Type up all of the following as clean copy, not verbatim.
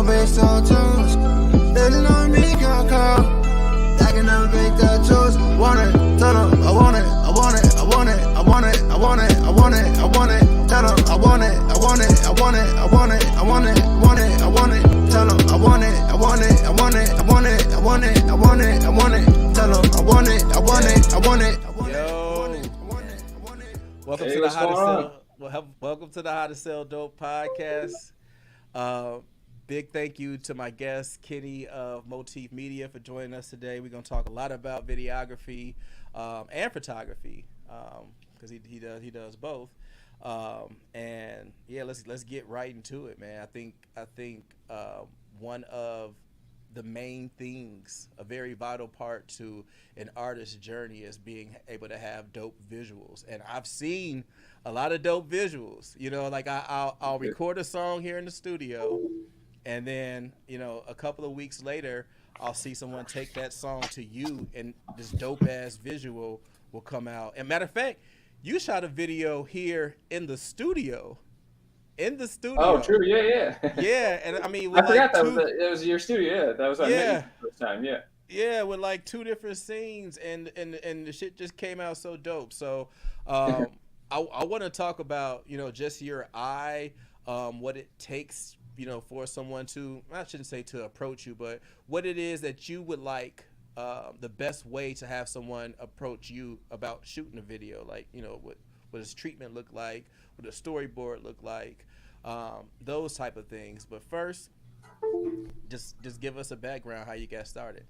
based on tunes. Living on me, girl, girl. I can never make the choice. Want it, tell them I want it, I want it, I want it, I want it, I want it, I want it, I want it. Tell them I want it, I want it, I want it, I want it, I want it, want it, I want it. Tell them I want it, I want it, I want it, I want it, I want it, I want it, I want it. Tell them I want it, I want it, I want it, I want it. Yo, welcome to the How to Sell. Welcome to the How to Sell Dope podcast. Big thank you to my guest Kenny of Moteef Media for joining us today. We're gonna talk a lot about videography and photography because he does both. And yeah, let's get right into it, man. I think one of the main things, a very vital part to an artist's journey, is being able to have dope visuals. And I've seen a lot of dope visuals. You know, like I'll record a song here in the studio, and then, you know, a couple of weeks later, I'll see someone take that song to you, and this dope ass visual will come out. And matter of fact, you shot a video here in the studio. Oh, true. Yeah. Yeah, and I mean, I forgot that was your studio. Yeah, that was our first time. Yeah. Yeah, with like two different scenes, and the shit just came out so dope. So, I want to talk about, you know, just your eye, what it takes, you know, for someone to, I shouldn't say to approach you, but what it is that you would like, the best way to have someone approach you about shooting a video. Like, you know, what does treatment look like? What does storyboard look like? Those type of things. But first, just give us a background how you got started.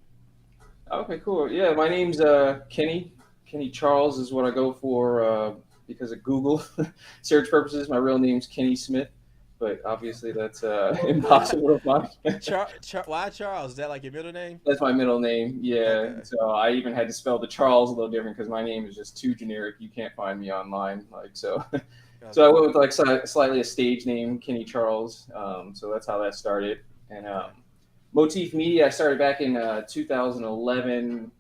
Okay, cool. Yeah, my name's Kenny. Kenny Charles is what I go for because of Google search purposes. My real name's Kenny Smith, but obviously that's impossible to find. Why Charles? Is that like your middle name? That's my middle name, yeah. Okay. So I even had to spell the Charles a little different because my name is just too generic. You can't find me online, like so. Okay. So I went with like slightly a stage name, Kenny Charles. So that's how that started. And Moteef Media, I started back in 2011,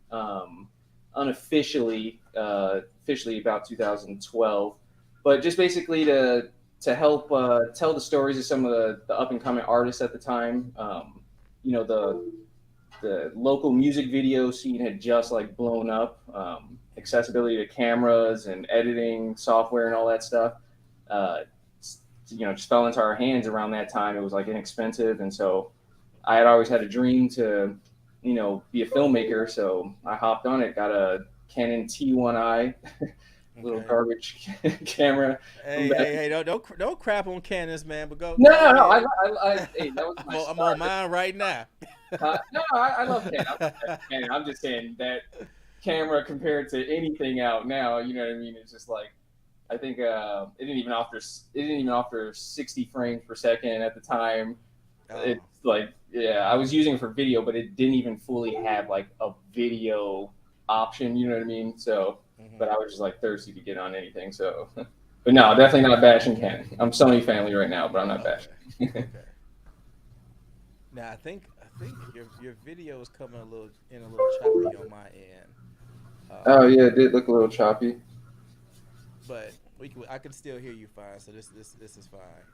unofficially, officially about 2012, but just basically to help tell the stories of some of the up and coming artists at the time. You know, the local music video scene had just like blown up. Accessibility to cameras and editing software and all that stuff, you know, just fell into our hands around that time. It was like inexpensive, and so I had always had a dream to, you know, be a filmmaker. So I hopped on it, got a Canon T1i. Little garbage camera. Hey! Don't crap on Canons, man. But go. No. Hey, that was my I'm on mine right now. No, I love Canon. I'm just saying that camera compared to anything out now, you know what I mean? It's just like, I think it didn't even offer 60 frames per second at the time. Oh. It's like, yeah, I was using it for video, but it didn't even fully have like a video option. You know what I mean? So. But I was just like thirsty to get on anything. So, but no, definitely not bashing Canon. I'm Sony family right now, but I'm not bashing. Okay. Now I think your video is coming a little choppy on my end. Oh yeah, it did look a little choppy. But I can still hear you fine. So this is fine.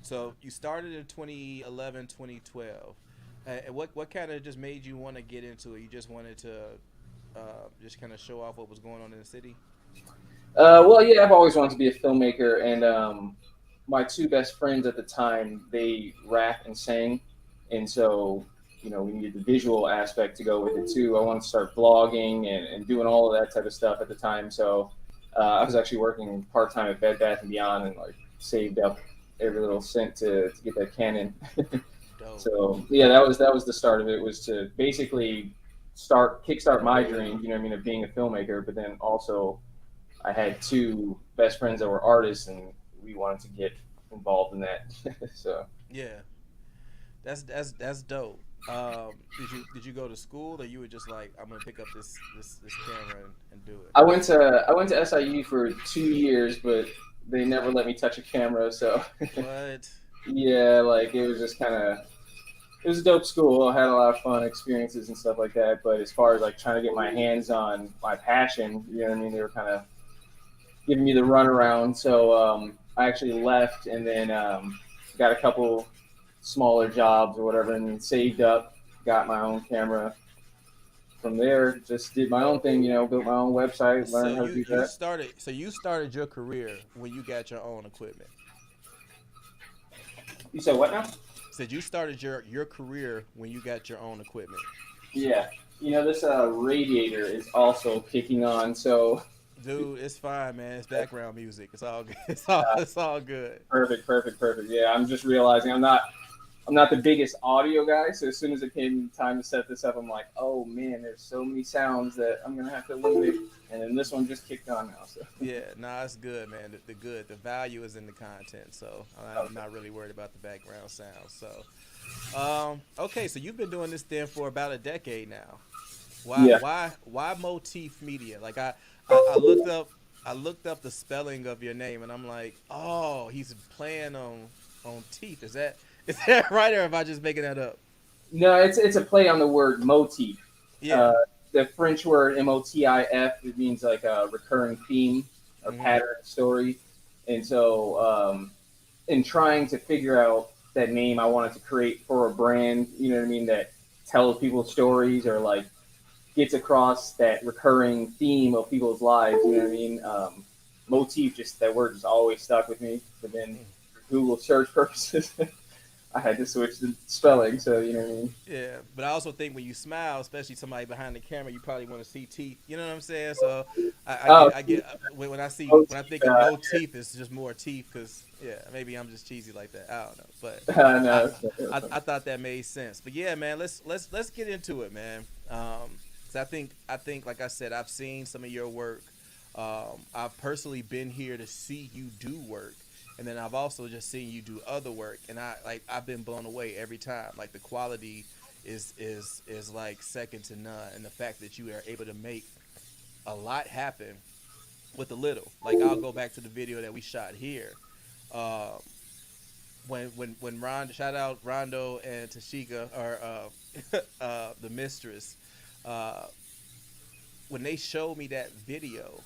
So you started in 2011, 2012. And what kind of just made you want to get into it? You just wanted to just kind of show off what was going on in the city? Well, yeah, I've always wanted to be a filmmaker, and my two best friends at the time, they rap and sang, and so, you know, we needed the visual aspect to go with it too. I wanted to start vlogging and doing all of that type of stuff at the time, so I was actually working part-time at Bed Bath & Beyond and like saved up every little cent to get that Canon. So yeah, that was the start of it, was to basically kickstart my dream, you know what I mean, of being a filmmaker. But then also I had two best friends that were artists, and we wanted to get involved in that. So yeah, that's dope. Did you go to school, or you were just like, I'm gonna pick up this camera and do it? I went to SIU for 2 years, but they never let me touch a camera. So what? Yeah, like it was just kind of. It was a dope school. I had a lot of fun experiences and stuff like that. But as far as like trying to get my hands on my passion, you know what I mean? They were kind of giving me the runaround. So I actually left, and then got a couple smaller jobs or whatever, and then saved up, got my own camera. From there, just did my own thing, built my own website, So learned how to you do you that. started so you started your career when you got your own equipment. You said what now? Said you started your career when you got your own equipment. Yeah. This radiator is also kicking on, so Dude, it's fine, man. It's background music. It's all good. uh, It's all good. perfect, perfect, perfect. Yeah, I'm just realizing I'm not the biggest audio guy, so as soon as it came time to set this up, I'm like, oh man, there's so many sounds that I'm gonna have to eliminate, and then this one just kicked on now. So Yeah, nah, it's good, man. The value is in the content, so I'm okay. not really worried about the background sound. So, okay, so you've been doing this then for about a decade now. Why, Yeah, why, why Moteef Media? Like I looked up the spelling of your name, and I'm like, oh, he's playing on teeth. Is that right, or am I just making that up? no, it's a play on the word motif. Yeah. Uh, the French word motif, it means like a recurring theme, a Hmm. pattern story, and so in trying to figure out that name I wanted to create for a brand, you know what I mean, that tells people stories or like gets across that recurring theme of people's lives. You know what I mean? Motif, just that word, just always stuck with me. But then for Google search purposes, I had to switch the spelling. So you know what I mean? Yeah, but I also think when you smile, especially somebody behind the camera, you probably want to see teeth. You know what I'm saying? So Oh, I get when I motif. think of motif, it's just more teeth. Cause yeah, maybe I'm just cheesy like that. I don't know, but I, No, I thought that made sense. But yeah, man, let's get into it, man. 'Cause I think like I said, I've seen some of your work. I've personally been here to see you do work, and then I've also just seen you do other work, and I've been blown away every time. Like the quality is like second to none, and the fact that you are able to make a lot happen with a little. Like I'll go back to the video that we shot here. Um, when Ron, shout out Rondo and Tashika, or the mistress, uh, when they showed me that video,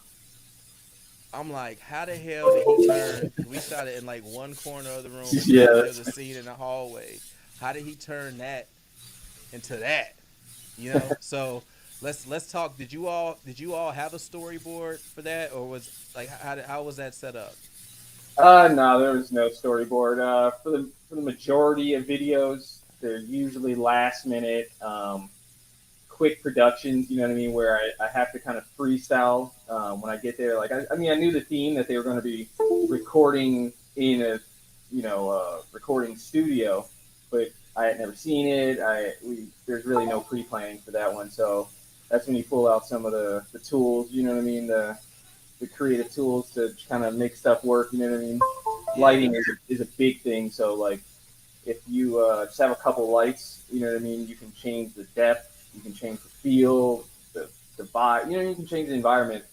I'm like, how the hell did he turn? Because we shot it in like one corner of the room, and then yeah. there's a scene in the hallway. How did he turn that into that? So let's talk. Did you all have a storyboard for that, or was like how was that set up? No, there was no storyboard. For the majority of videos, they're usually last minute. Quick productions, you know what I mean, where I have to kind of freestyle when I get there. Like, I mean, I knew the theme that they were going to be recording in a, recording studio, but I had never seen it. There's really no pre-planning for that one. So that's when you pull out some of the tools, you know what I mean, the creative tools to kind of make stuff work, you know what I mean? Yeah, Lighting is a big thing. So, like, if you just have a couple lights, you know what I mean, you can change the depth, you can change the feel, the vibe, you can change the environment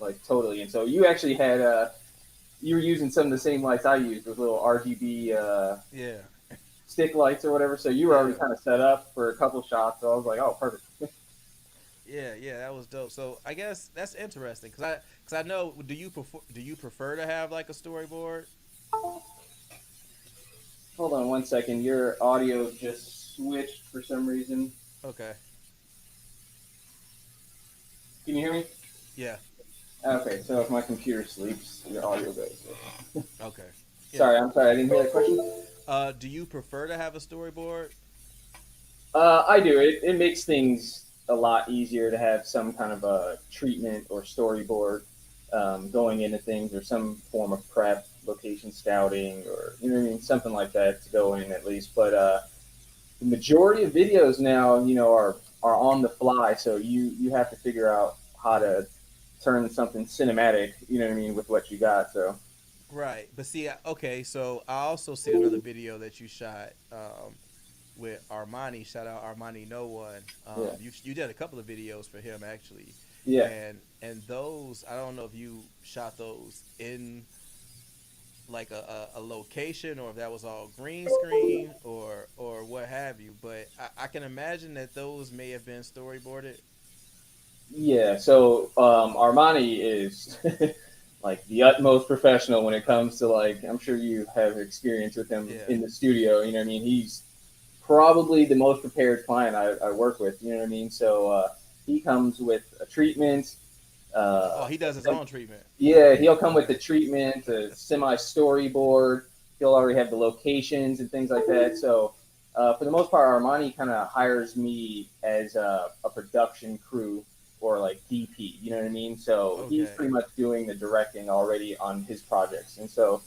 like totally. And so you actually had you were using some of the same lights I used with little RGB yeah, stick lights or whatever. So you were already yeah, kind of set up for a couple shots. So I was like, oh, perfect. yeah. That was dope. So I guess that's interesting because I know. Do you prefer to have like a storyboard? Hold on one second. Your audio just switched for some reason. Okay. Can you hear me? Yeah. Okay, so if my computer sleeps, your audio goes. Okay. Yeah. Sorry, I'm sorry, I didn't hear that question. Do you prefer to have a storyboard? I do. It makes things a lot easier to have some kind of a treatment or storyboard going into things, or some form of prep, location scouting, or you know what I mean, something like that to go in at least. But the majority of videos now, are on the fly, so you have to figure out how to turn something cinematic, you know what I mean, with what you got. So Right. But see, okay, so I also see another video that you shot with Armani. Shout out Armani No One. yeah, You did a couple of videos for him actually. yeah. And those, I don't know if you shot those in like a location, or if that was all green screen, or what have you, but I can imagine that those may have been storyboarded. Yeah, so Armani is like the utmost professional when it comes to like, I'm sure you have experience with him in the studio. You know what I mean? He's probably the most prepared client I work with. You know what I mean? So he comes with a treatment. He does his own treatment. Yeah, he'll come with the treatment, a semi storyboard. He'll already have the locations and things like that. So for the most part, Armani kind of hires me as a production crew or like DP. You know what I mean? So he's pretty much doing the directing already on his projects, and so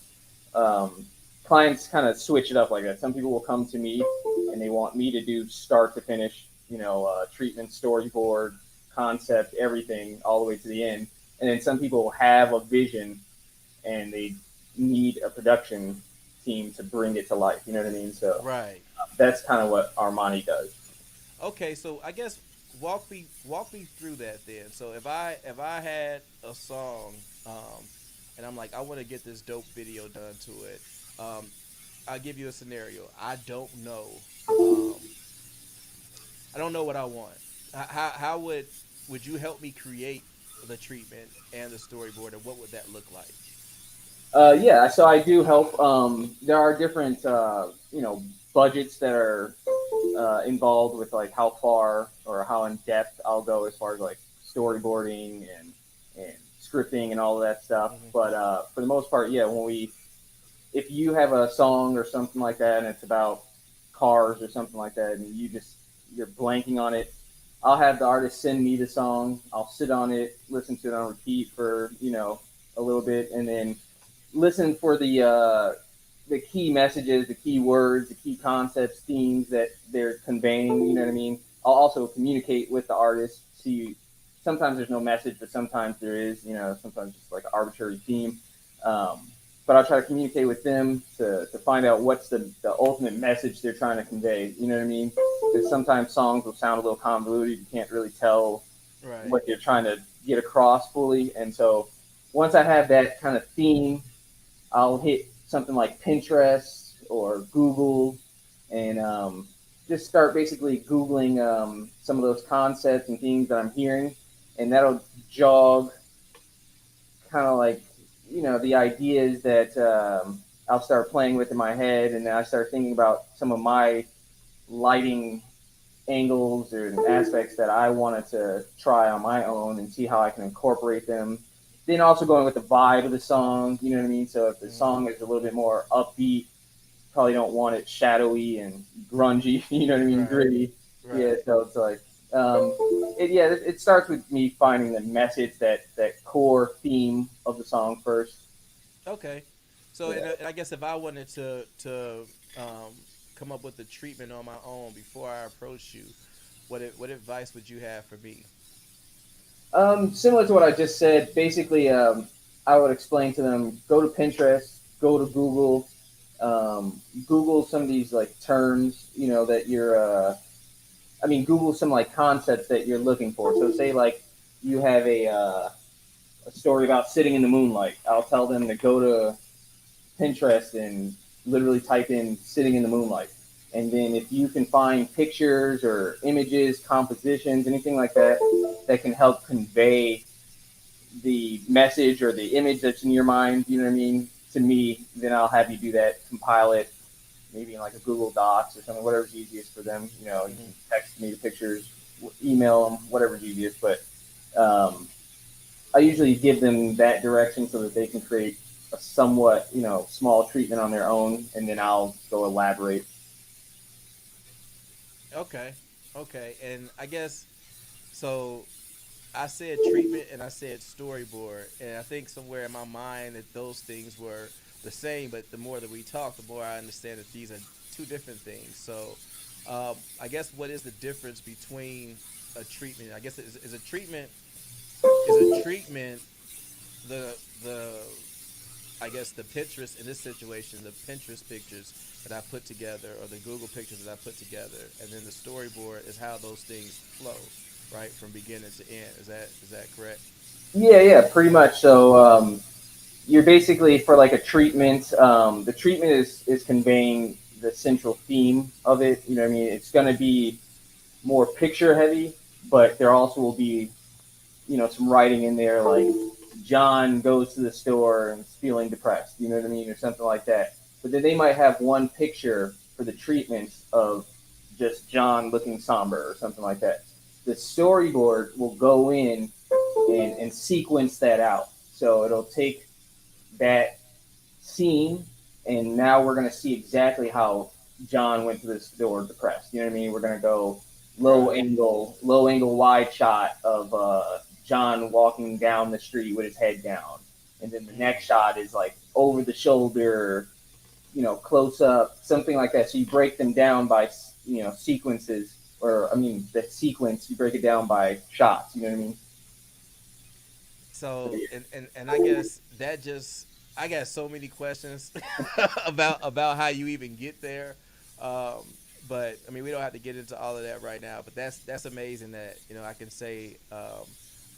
clients kind of switch it up like that. Some people will come to me and they want me to do start to finish, treatment, storyboard, concept, everything all the way to the end. And then some people have a vision and they need a production team to bring it to life. You know what I mean? So that's kind of what Armani does. Okay, so I guess walk me through that then. So if I had a song, and I'm like, I want to get this dope video done to it. I'll give you a scenario. I don't know. I don't know what I want. How would you help me create the treatment and the storyboard, and what would that look like? Yeah, so I do help. There are different, budgets that are involved with like how far or how in depth I'll go as far as like storyboarding and scripting and all of that stuff. Mm-hmm. But for the most part, yeah, if you have a song or something like that and it's about cars or something like that, and you're blanking on it, I'll have the artist send me the song. I'll sit on it, listen to it on repeat for a little bit, and then listen for the key messages, the key words, the key concepts, themes that they're conveying. You know what I mean? I'll also communicate with the artist. See, sometimes there's no message, but sometimes there is. Sometimes it's like an arbitrary theme. But I'll try to communicate with them to find out what's the ultimate message they're trying to convey. You know what I mean? Because sometimes songs will sound a little convoluted. You can't really tell what you're trying to get across fully. And so once I have that kind of theme, I'll hit something like Pinterest or Google and just start basically Googling some of those concepts and themes that I'm hearing. And that'll jog kind of like, the ideas that I'll start playing with in my head. And then I start thinking about some of my lighting angles and aspects that I wanted to try on my own and see how I can incorporate them. Then also going with the vibe of the song, you know what I mean? So if the song is a little bit more upbeat, probably don't want it shadowy and grungy, you know what I mean? Gritty. Right. Yeah, so it's like, it starts with me finding the message, that core theme of the song first. Okay. So and I guess if I wanted to come up with the treatment on my own before I approach you, what advice would you have for me? Similar to what I just said, basically, I would explain to them, go to Pinterest, go to Google, Google some of these like terms, that you're, Google some like concepts that you're looking for. So say like you have a story about sitting in the moonlight. I'll tell them to go to Pinterest and literally type in sitting in the moonlight. And then if you can find pictures or images, compositions, anything like that, that can help convey the message or the image that's in your mind, you know what I mean, to me, then I'll have you do that, compile it, maybe in like a Google Docs or something, whatever's easiest for them. You can text me the pictures, email them, whatever's easiest. But I usually give them that direction so that they can create a somewhat, small treatment on their own, and then I'll go elaborate. Okay. And I guess, so I said treatment and I said storyboard, and I think somewhere in my mind that those things were the same, but the more that we talk, the more I understand that these are two different things. So I guess what is the difference between a treatment? I guess is a treatment I guess the Pinterest, in this situation, the Pinterest pictures that I put together, or the Google pictures that I put together, and then the storyboard is how those things flow, right, from beginning to end. Is that correct? Yeah, pretty much. So you're basically, for like a treatment, the treatment is conveying the central theme of it. You know what I mean? It's going to be more picture heavy, but there also will be, some writing in there, like John goes to the store and is feeling depressed, you know what I mean, or something like that. But then they might have one picture for the treatment of just John looking somber or something like that. The storyboard will go in and sequence that out. So it'll take that scene, and now we're going to see exactly how John went to the store depressed. You know what I mean? We're going to go low angle, wide shot of John walking down the street with his head down. And then the next shot is like over the shoulder, you know, close up, something like that. So you break them down by, you know, sequences, or I mean, the sequence, you break it down by shots. You know what I mean? So, and I guess that just, I got so many questions about how you even get there. Um, but I mean, we don't have to get into all of that right now. But that's amazing that, you know, I can say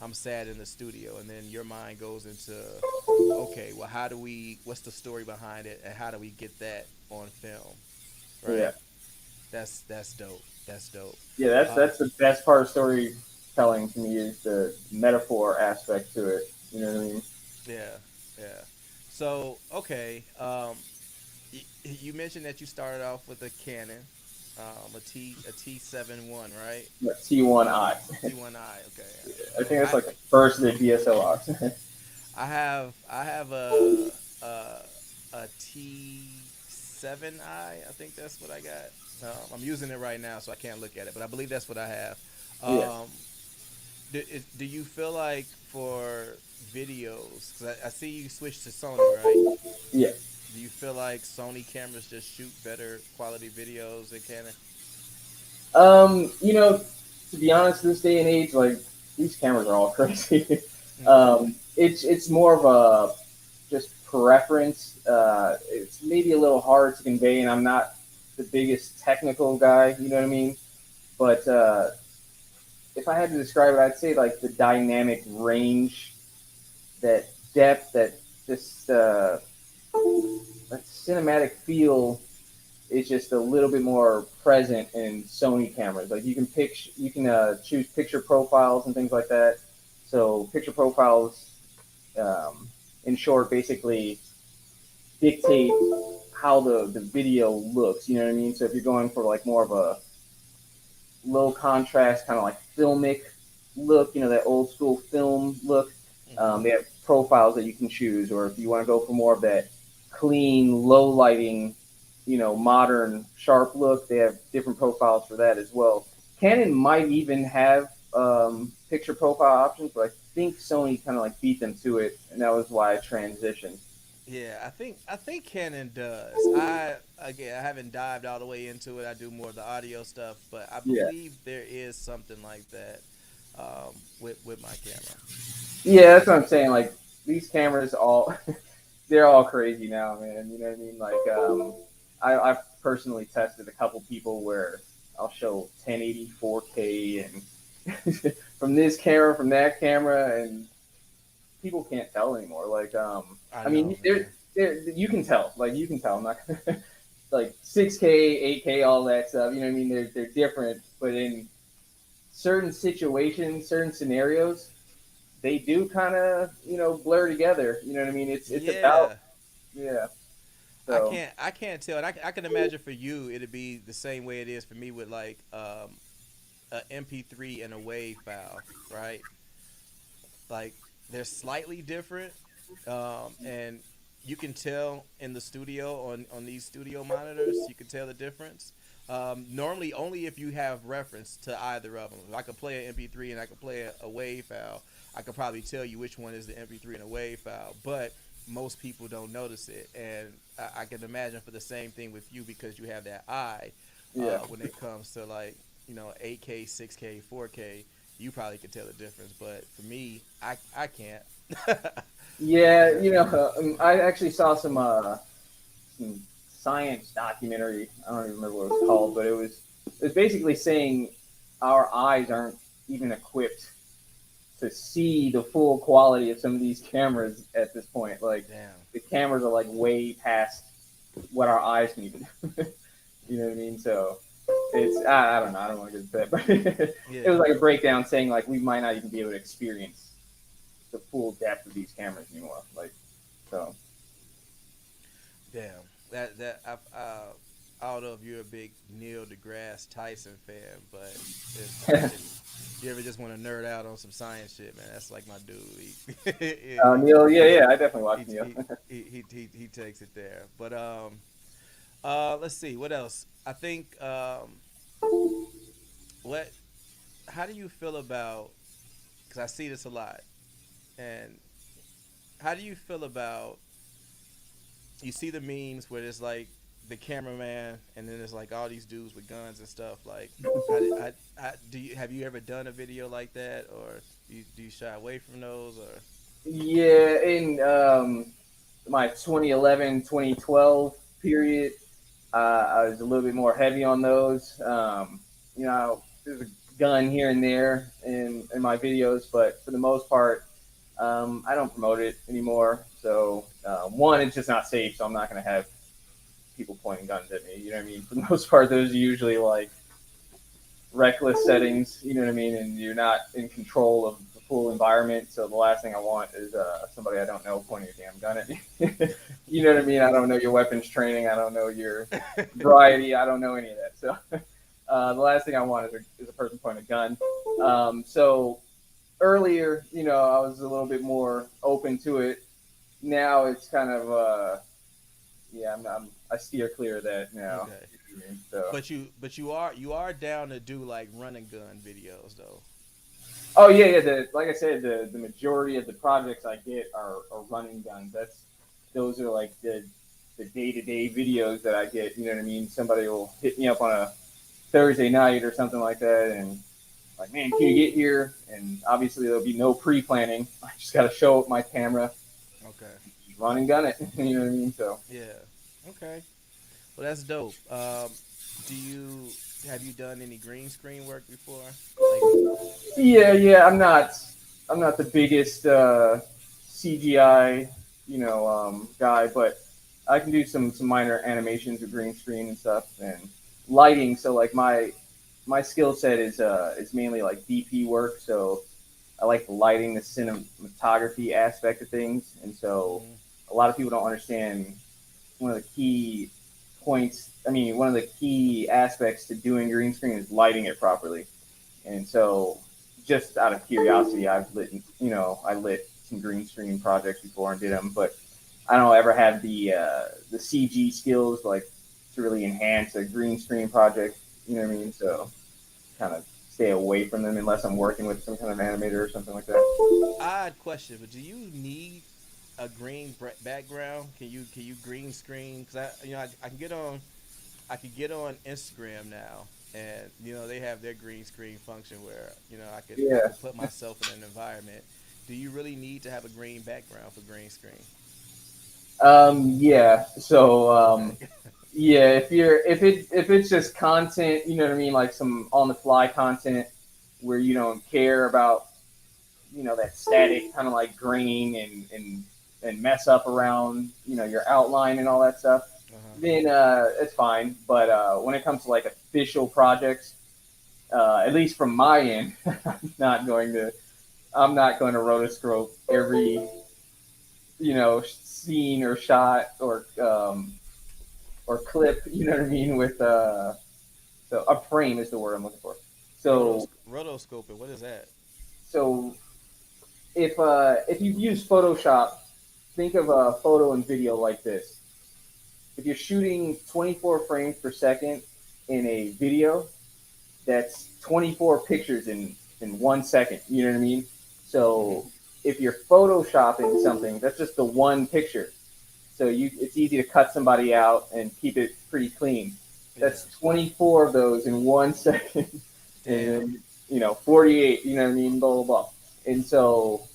I'm sad in the studio, and then your mind goes into, okay, well, what's the story behind it, and how do we get that on film, right? Yeah. That's dope. That's dope. Yeah, that's the best part of storytelling to me, is the metaphor aspect to it. You know what I mean? Yeah, yeah. So, okay, you mentioned that you started off with a Canon, a T7 right? Yeah, T1i. T1i. Okay. I think that's like the first of the DSLRs. I have a T7i. I think that's what I got. I'm using it right now, so I can't look at it, but I believe that's what I have. Yeah. Do you feel like for videos, because I see you switch to Sony, right? Yeah. Do you feel like Sony cameras just shoot better quality videos than Canon? You know, to be honest, this day and age, like, these cameras are all crazy. It's more of a just preference. It's maybe a little hard to convey, and I'm not the biggest technical guy, you know what I mean? But if I had to describe it, I'd say like the dynamic range, that depth, that just that cinematic feel is just a little bit more present in Sony cameras. Like you can choose picture profiles and things like that. So picture profiles, in short, basically dictate how the video looks. You know what I mean? So if you're going for like more of a low contrast, kind of like filmic look, you know, that old school film look, they have profiles that you can choose. Or if you want to go for more of that clean, low lighting, you know, modern, sharp look, they have different profiles for that as well. Canon might even have picture profile options, but I think Sony kind of like beat them to it, and that was why I transitioned. Yeah, I think Canon does. I haven't dived all the way into it. I do more of the audio stuff, but I believe there is something like that with my camera. Yeah, that's what I'm saying. Like these cameras, they're all crazy now, man. You know what I mean? Like I've personally tested a couple people where I'll show 1080, 4K, and from this camera, from that camera, and people can't tell anymore. Like, I mean, you can tell. Like, you can tell. I'm not gonna, like 6K, 8K, all that stuff. You know what I mean? They're different, but in certain situations, certain scenarios, they do kind of, you know, blur together. You know what I mean? It's about, yeah. So. I can't tell. And I can imagine for you, it'd be the same way it is for me with like a MP3 and a WAV file, right? Like they're slightly different, and you can tell in the studio on these studio monitors. You can tell the difference. Normally, only if you have reference to either of them. If I could play an MP3 and I could play a WAV file, I could probably tell you which one is the MP3 and a WAV file. But most people don't notice it, and I can imagine for the same thing with you because you have that eye. When it comes to like, you know, 8K, 6K, 4K, you probably could tell the difference. But for me, I can't. Yeah, you know, I actually saw some science documentary. I don't even remember what it was called, but it was basically saying our eyes aren't even equipped to see the full quality of some of these cameras at this point. Like, the cameras are like way past what our eyes can even do. You know what I mean? So it's, I don't know. I don't want to get into that, but it was like a breakdown saying like we might not even be able to experience the full depth of these cameras anymore. Like, so. Damn. I don't know if you're a big Neil deGrasse Tyson fan, but if you ever just want to nerd out on some science shit, man, that's like my dude. Neil, yeah, I definitely watch Neil. He takes it there. But let's see what else. I think what how do you feel about, because I see this a lot, and how do you feel about, you see the memes where there's like the cameraman and then there's like all these dudes with guns and stuff, like have you ever done a video like that, or do you shy away from those, or? Yeah, in my 2011, 2012 period, I was a little bit more heavy on those. You know, there's a gun here and there in my videos, but for the most part, I don't promote it anymore. So one, it's just not safe, so I'm not going to have people pointing guns at me. You know what I mean? For the most part, those are usually like reckless settings. You know what I mean? And you're not in control of the full environment. So the last thing I want is somebody I don't know pointing a damn gun at me. You know what I mean? I don't know your weapons training. I don't know your variety. I don't know any of that. So the last thing I want is a person pointing a gun. So earlier, you know, I was a little bit more open to it. Now it's kind of I steer clear of that now. Okay. So. But you are down to do like run and gun videos though. Oh yeah. Like I said, the majority of the projects I get are running guns. Those are like the day-to-day videos that I get. You know what I mean? Somebody will hit me up on a Thursday night or something like that, and like, man, can you get here? And obviously there'll be no pre-planning. I just got to show up my camera. Okay. Run and gun it. You know what I mean? So. Yeah. Okay. Well, that's dope. Have you done any green screen work before? Yeah. I'm not the biggest CGI, guy, but I can do some minor animations with green screen and stuff, and lighting. So like my skill set is mainly like DP work. So I like the lighting, the cinematography aspect of things, and so a lot of people don't understand one of the key aspects to doing green screen is lighting it properly. And so just out of curiosity, I lit some green screen projects before and did them, but I don't ever have the CG skills like to really enhance a green screen project. You know what I mean? So kind of stay away from them unless I'm working with some kind of animator or something like that. Odd question, but do you need a green background? Can you green screen? Because I can get on Instagram now, and they have their green screen function where I could put myself in an environment. Do you really need to have a green background for green screen? Yeah. So yeah, if it's just content, you know what I mean, like some on the fly content where you don't care about that static kind of like grain and mess up around your outline and all that stuff, then it's fine. But when it comes to like official projects, at least from my end, I'm not going to rotoscope every scene or shot or clip. You know what I mean? With so a frame is the word I'm looking for. So rotoscoping, what is that? So if you use Photoshop, think of a photo and video like this. If you're shooting 24 frames per second in a video, that's 24 pictures in 1 second. You know what I mean? So if you're photoshopping something, that's just the one picture. So it's easy to cut somebody out and keep it pretty clean. That's 24 of those in 1 second. And 48, you know what I mean? Blah, blah, blah. And so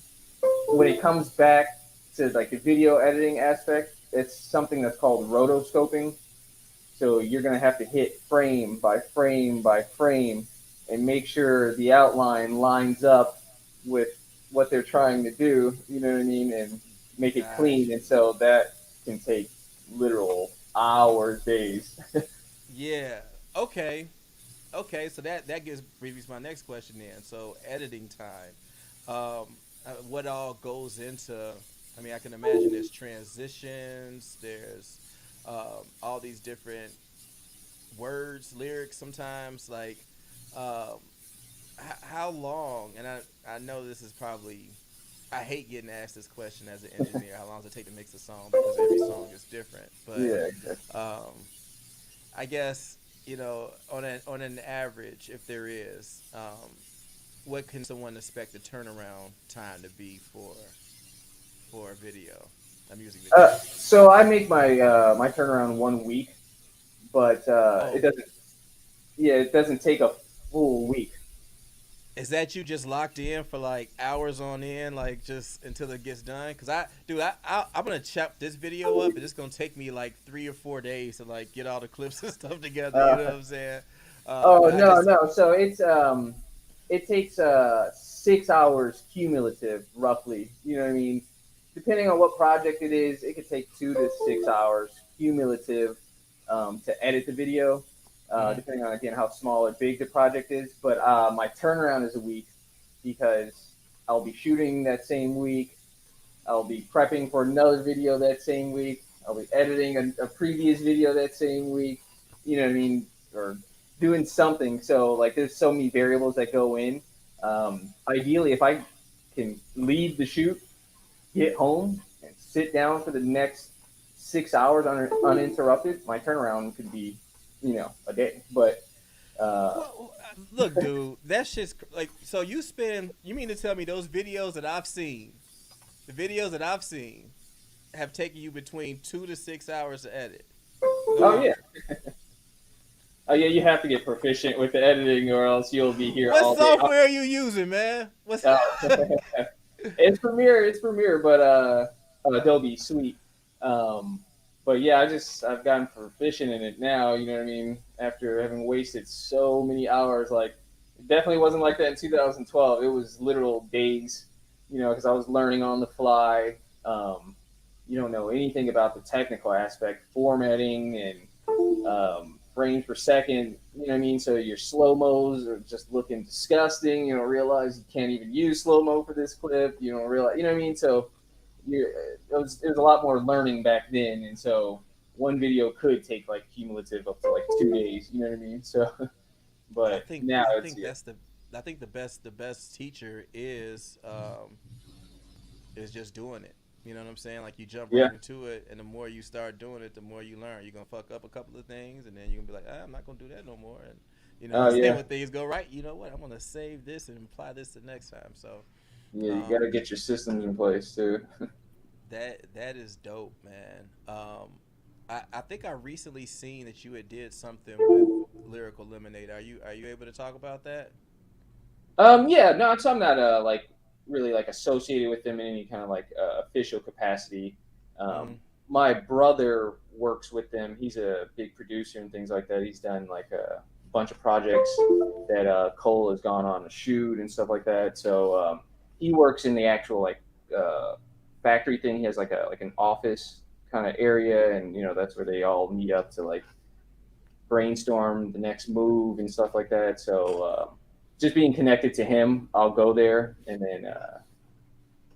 when it comes back to like the video editing aspect, it's something that's called rotoscoping. So you're going to have to hit frame by frame by frame and make sure the outline lines up with what they're trying to do, you know what I mean, and make it clean. And so that can take literal hours, days. Yeah. Okay. So that brings my next question then. So editing time. what all goes into. I mean, I can imagine there's transitions. There's all these different words, lyrics. Sometimes, like, um, how long? And I know this is probably. I hate getting asked this question as an engineer. How long does it take to mix a song? Because every song is different. But Yeah, exactly. um, I guess on an average, if there is, what can someone expect the turnaround time to be for a music video? So I make my turnaround 1 week, but it Oh, doesn't. Yeah, it doesn't take a full week. is that you just locked in for like hours on end, like just until it gets done? Cause I'm gonna chop this video up, and it's gonna take me like 3 or 4 days to like get all the clips and stuff together. You know what Uh, I'm saying? oh But I no, just no. So it takes 6 hours cumulative, roughly. You know what I mean? Depending on what project it is, it could take 2 to 6 hours cumulative to edit the video. mhm. Depending on again how small or big the project is. But my turnaround is a week because I'll be shooting that same week. I'll be prepping for another video that same week. I'll be editing a previous video that same week. You know what I mean? Or doing something. So like there's so many variables that go in. Ideally, if I can leave the shoot, get home, and sit down for the next 6 hours uninterrupted, my turnaround could be, a day. But uh, Well, look, dude, that shit's like. So you mean to tell me those videos that I've seen, the videos that I've seen, have taken you between 2 to 6 hours to edit? No oh yeah, longer. oh yeah, you have to get proficient with the editing, or else you'll be here What all day. software are you using, man? What's Uh, it's Premiere, but Adobe Suite. Um, but yeah, I've gotten proficient in it now. You know what I mean? After having wasted so many hours, like it definitely wasn't like that in 2012. It was literal days, because I was learning on the fly. You don't know anything about the technical aspect, formatting and frames per second. You know what I mean? So your slow mos are just looking disgusting. You don't realize you can't even use slow mo for this clip. You don't realize, you know what I mean? So it was a lot more learning back then, and so one video could take like cumulative up to like 2 days. You know what I mean? So, I but think now I it's think yeah, that's the best teacher is just doing it. You know what I'm saying? Like you jump yeah, right into it, and the more you start doing it, the more you learn. You're gonna fuck up a couple of things, and then you're gonna be like, I'm not gonna do that no more. And oh same yeah, when things go right. You know what? I'm gonna save this and apply this the next time. So yeah. You got um, to get your systems in place too. that is dope, man. I think I recently seen that you had did something with Lyrical Lemonade. Are you able to talk about that? Yeah, no, so I'm not like really like associated with them in any kind of like official capacity. Um, Mm-hmm. my brother works with them. He's a big producer and things like that. He's done like a bunch of projects that Cole has gone on to shoot and stuff like that. So he works in the actual like uh, factory thing. He has like an office kind of area, and that's where they all meet up to like brainstorm the next move and stuff like that. So just being connected to him, I'll go there and then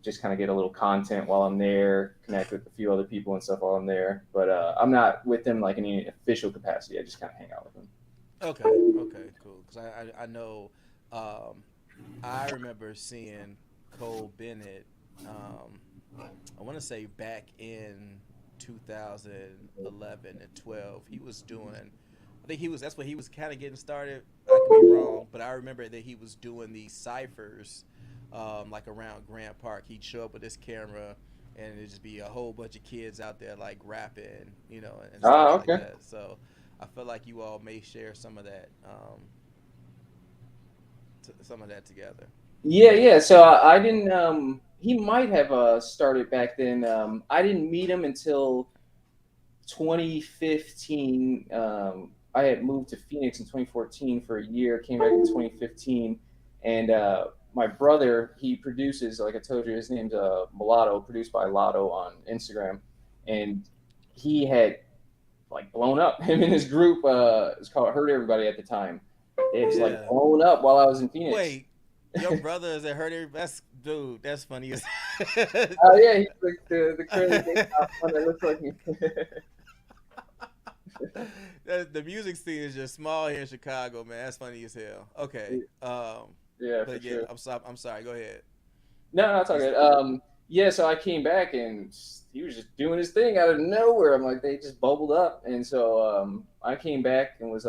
just kind of get a little content while I'm there, connect with a few other people and stuff while I'm there. But I'm not with them like in any official capacity. I just kind of hang out with them. Okay, okay, cool. Because I know, um, I remember seeing Cole Bennett. Um, I want to say back in 2011 and 12, he was doing. I think he was. That's what he was kind of getting started. I could be wrong, but I remember that he was doing these ciphers, like around Grant Park. He'd show up with his camera, and it'd just be a whole bunch of kids out there like rapping, and stuff Ah, like okay. that. So I feel like you all may share some of that, some of that together. Yeah, yeah. So I didn't. He might have started back then. I didn't meet him until 2015. I had moved to Phoenix in 2014 for a year. Came back in 2015, and my brother he produces. Like I told you, his name's Mulatto, produced by Lotto on Instagram, and he had like blown up. Him and his group. It was called Hurt Everybody at the time. It was like Yeah. blown up while I was in Phoenix. Wait. Your brother is a herder. That's dude. That's funny. Oh yeah, he's like the curly one that looks like me. The music scene is just small here in Chicago, man. That's funny as hell. Okay. Yeah, for But yeah, sure. I'm sorry. I'm sorry. Go ahead. No, it's all good. Yeah, so I came back and he was just doing his thing out of nowhere. I'm like, they just bubbled up, and so I came back and was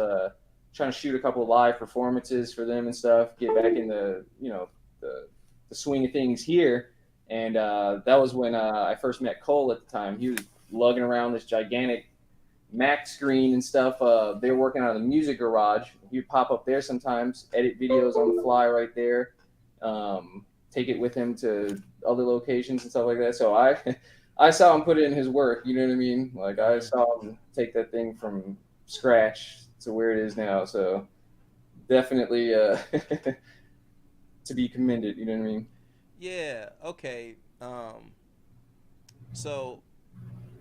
trying to shoot a couple of live performances for them and stuff. Get back in the the the swing of things here, and that was when I first met Cole at the time. He was lugging around this gigantic Mac screen and stuff. They were working on the music garage. He would pop up there sometimes, edit videos on the fly right there. Take it with him to other locations and stuff like that. So I I saw him put in his work. You know what I mean? Like I saw him take that thing from scratch to where it is now. So definitely to be commended. You know what I mean? Yeah. Okay. So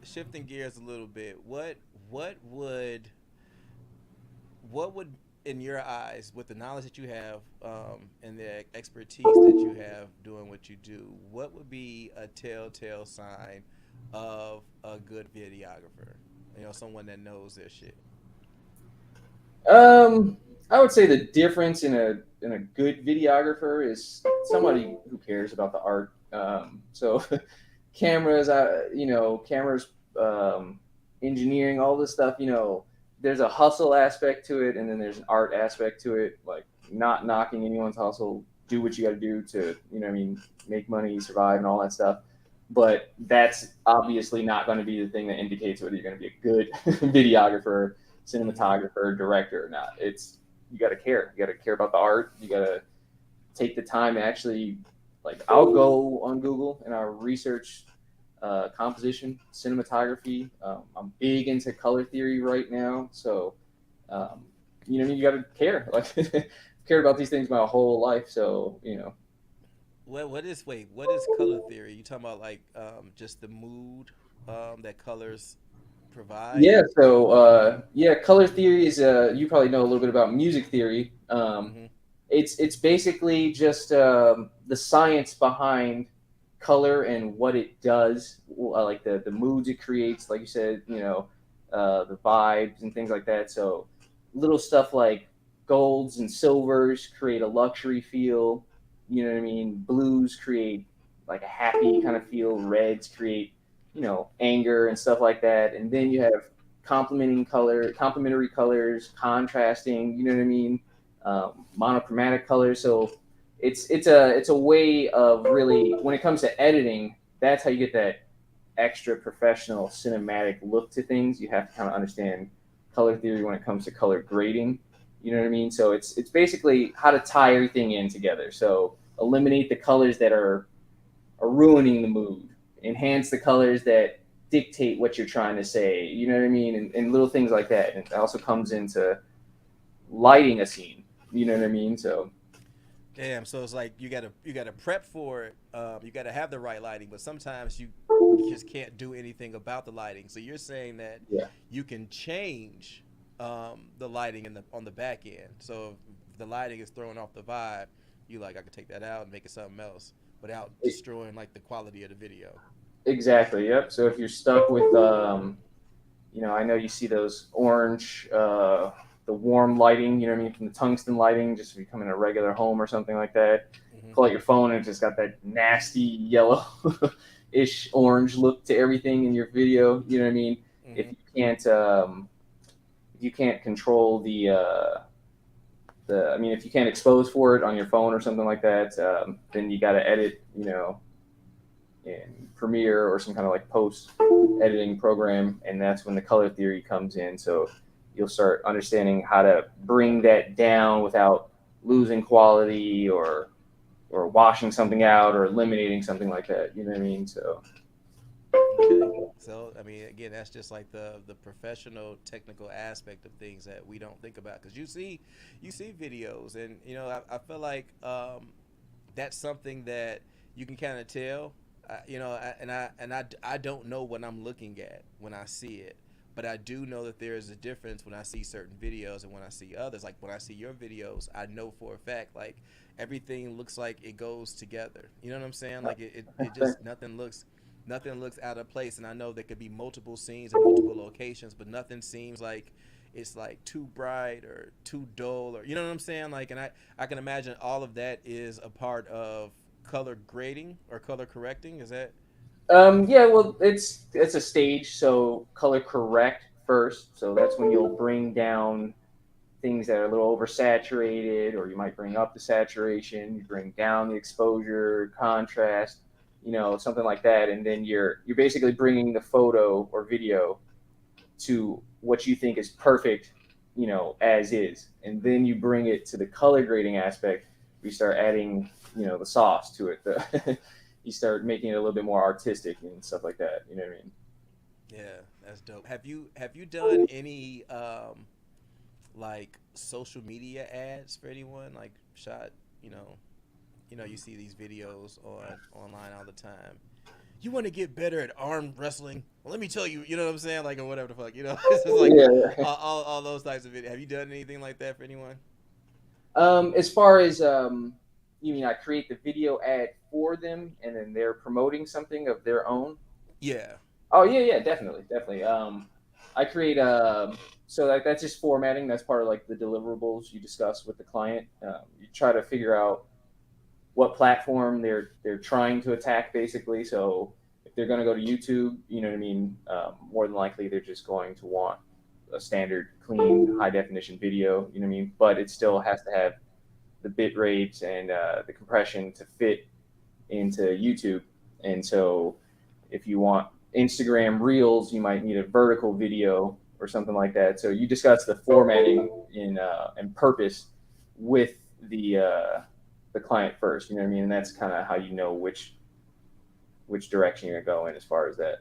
shifting gears a little bit, what would what would in your eyes, with the knowledge that you have and the expertise that you have doing what you do, what would be a telltale sign of a good videographer? You know, someone that knows their shit. Um, I would say the difference in a good videographer is somebody who cares about the art. So cameras, cameras, engineering, all this stuff. There's a hustle aspect to it, and then there's an art aspect to it. Like not knocking anyone's hustle. Do what you got to do to, what I mean, make money, survive, and all that stuff. But that's obviously not going to be the thing that indicates whether you're going to be a good videographer, cinematographer, director or not. It's you got to care. You got to care about the art. You got to take the time to actually, like, I'll go on Google and I'll research composition, cinematography. I'm big into color theory right now, so you got to care. Like, cared about these things my whole life, so What is color theory? You talking about like just the mood that colors provide? Yeah, so yeah, color theory is you probably know a little bit about music theory. Mm-hmm. It's basically just the science behind color and what it does, like the moods it creates, like you said, the vibes and things like that. So little stuff like golds and silvers create a luxury feel. You know what I mean? Blues create like a happy kind of feel. Reds create anger and stuff like that. And then you have complementary colors, contrasting. You know what I mean? Monochromatic colors. So it's a way of really, when it comes to editing, that's how you get that extra professional cinematic look to things. You have to kind of understand color theory when it comes to color grading. You know what I mean? So it's basically how to tie everything in together. So eliminate the colors that are ruining the mood, enhance the colors that dictate what you're trying to say. You know what I mean? And little things like that. And it also comes into lighting a scene. You know what I mean? So Damn. So it's like you gotta prep for it. You gotta have the right lighting, but sometimes you just can't do anything about the lighting. So you're saying that yeah, you can change the lighting on the back end. So if the lighting is throwing off the vibe, you like I could take that out and make it something else without destroying like the quality of the video. exactly. Yep. So if you're stuck with I know you see those orange, the warm lighting, you know what I mean, from the tungsten lighting, just if you come in a regular home or something like that, Mm-hmm. pull out your phone and it's just got that nasty yellow ish orange look to everything in your video. You know what I mean? If Mm-hmm. you can't, if you can't control I mean, if you can't expose for it on your phone or something like that, then you got to edit, in Premiere or some kind of like post editing program, and that's when the color theory comes in. So you'll start understanding how to bring that down without losing quality or washing something out or eliminating something like that. You know what I mean? So Okay. So I mean, again, that's just like the professional technical aspect of things that we don't think about because you see videos and I feel like that's something that you can kind of tell. I don't know what I'm looking at when I see it, but I do know that there is a difference when I see certain videos and when I see others. Like when I see your videos, I know for a fact like everything looks like it goes together. You know what I'm saying? Like it just nothing looks out of place. And I know there could be multiple scenes in multiple locations, but nothing seems like it's like too bright or too dull, or you know what I'm saying? Like, and I can imagine all of that is a part of color grading or color correcting. Is that? Yeah, well, it's a stage. So color correct first. So that's when you'll bring down things that are a little oversaturated, or you might bring up the saturation. You bring down the exposure, contrast, something like that, and then you're basically bringing the photo or video to what you think is perfect, as is, and then you bring it to the color grading aspect. You start adding, the sauce to it. You start making it a little bit more artistic and stuff like that. You know what I mean? Yeah, that's dope. Have you done any like social media ads for anyone? Like shot, you see these videos online all the time. You want to get better at arm wrestling? Well, let me tell you, you know what I'm saying? Like, or whatever the fuck, It's just like Yeah. all those types of videos. Have you done anything like that for anyone? As far as you mean, I create the video ad for them, and then they're promoting something of their own. Yeah. Oh yeah, yeah, definitely, definitely. I create so that's just formatting. That's part of like the deliverables you discuss with the client. You try to figure out what platform they're trying to attack, basically. So if they're going to go to YouTube, you know what I mean. More than likely, they're just going to want a standard, clean, high definition video. You know what I mean. But it still has to have the bit rates and the compression to fit into YouTube. And so if you want Instagram Reels, you might need a vertical video or something like that. So you discuss the formatting and purpose with the client first. You know what I mean? And that's kind of how you know which direction you're going to go in as far as that.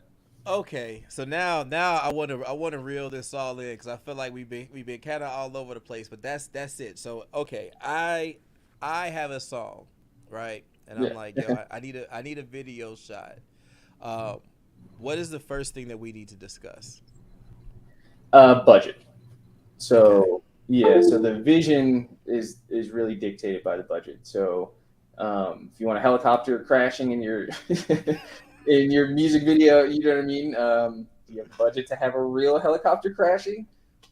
Okay, so now I want to reel this all in because I feel like we've been kind of all over the place, but that's it. So okay, I have a song, right? And I'm Yeah. like, yo, I need a video shot. What is the first thing that we need to discuss? Budget. Okay. So yeah, so the vision is really dictated by the budget. So if you want a helicopter crashing in your in your music video, you know what I mean. Do you have budget to have a real helicopter crashing,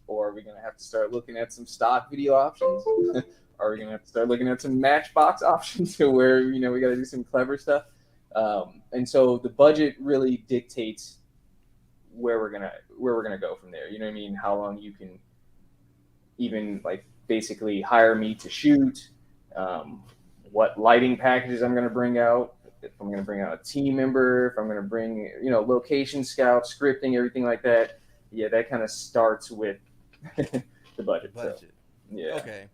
or are we gonna have to start looking at some stock video options? Are we gonna have to start looking at some Matchbox options where we got to do some clever stuff? And so the budget really dictates where we're gonna go from there. You know what I mean? How long you can even like basically hire me to shoot, um, what lighting packages I'm going to bring out, if I'm going to bring out a team member, if I'm going to bring, location scout, scripting, everything like that. Yeah, that kind of starts with the The budget. So, budget. yeah. Okay.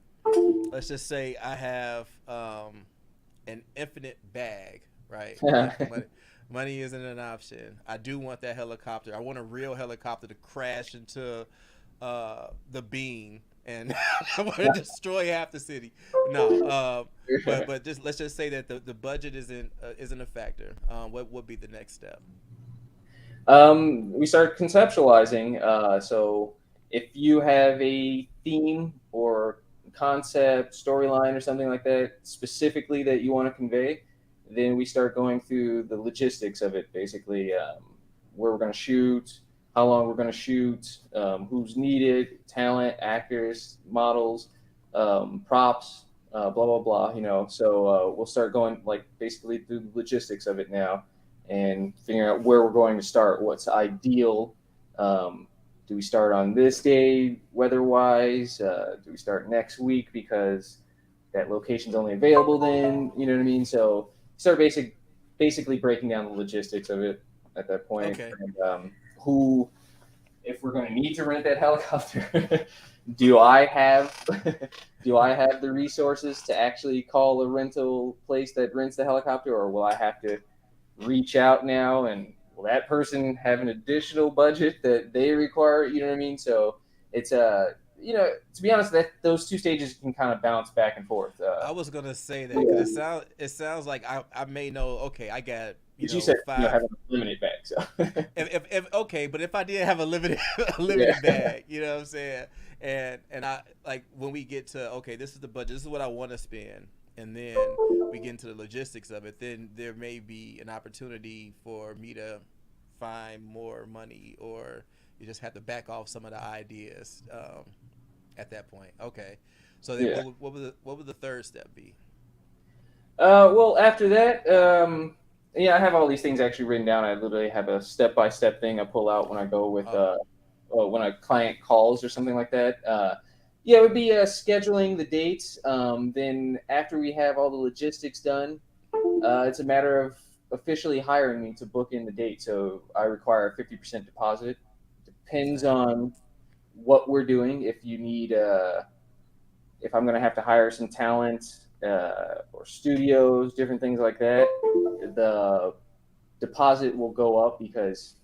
Let's just say I have an infinite bag, right? Like money isn't an option. I do want that helicopter. I want a real helicopter to crash into the beam and I want to destroy half the city. No, but just let's just say that the budget isn't a factor. What would be the next step? We start conceptualizing. So if you have a theme or concept, storyline, or something like that specifically that you want to convey, then we start going through the logistics of it, basically where we're going to shoot, how long we're going to shoot, who's needed, talent, actors, models, props, blah blah blah. So we'll start going like basically through the logistics of it now, and figuring out where we're going to start, what's ideal. Do we start on this day weather-wise? Do we start next week because that location's only available then? You know what I mean? So start basically breaking down the logistics of it at that point. Okay. And, who, if we're going to need to rent that helicopter, do I have do I have the resources to actually call a rental place that rents the helicopter, or will I have to reach out now, and will that person have an additional budget that they require? You know what I mean? So it's to be honest, that those two stages can kind of bounce back and forth. I was gonna say that because Yeah. it sounds like I may know. Okay, I got you But you know, said five. having a limited bag, so If okay, but if I did have a limited a yeah, limited bag, you know what I'm saying, and I like when we get to okay, this is the budget, this is what I want to spend, and then we get into the logistics of it, then there may be an opportunity for me to find more money, or you just have to back off some of the ideas at that point. Okay, so then yeah. what would the third step be? Well, after that, yeah, I have all these things actually written down. I literally have a step by step thing I pull out when I go with Oh, when a client calls or something like that. Yeah, it would be scheduling the dates. Then after we have all the logistics done, it's a matter of officially hiring me to book in the date. So I require a 50% deposit. Depends okay. on what we're doing. If you need if I'm going to have to hire some talent or studios, different things like that, the deposit will go up because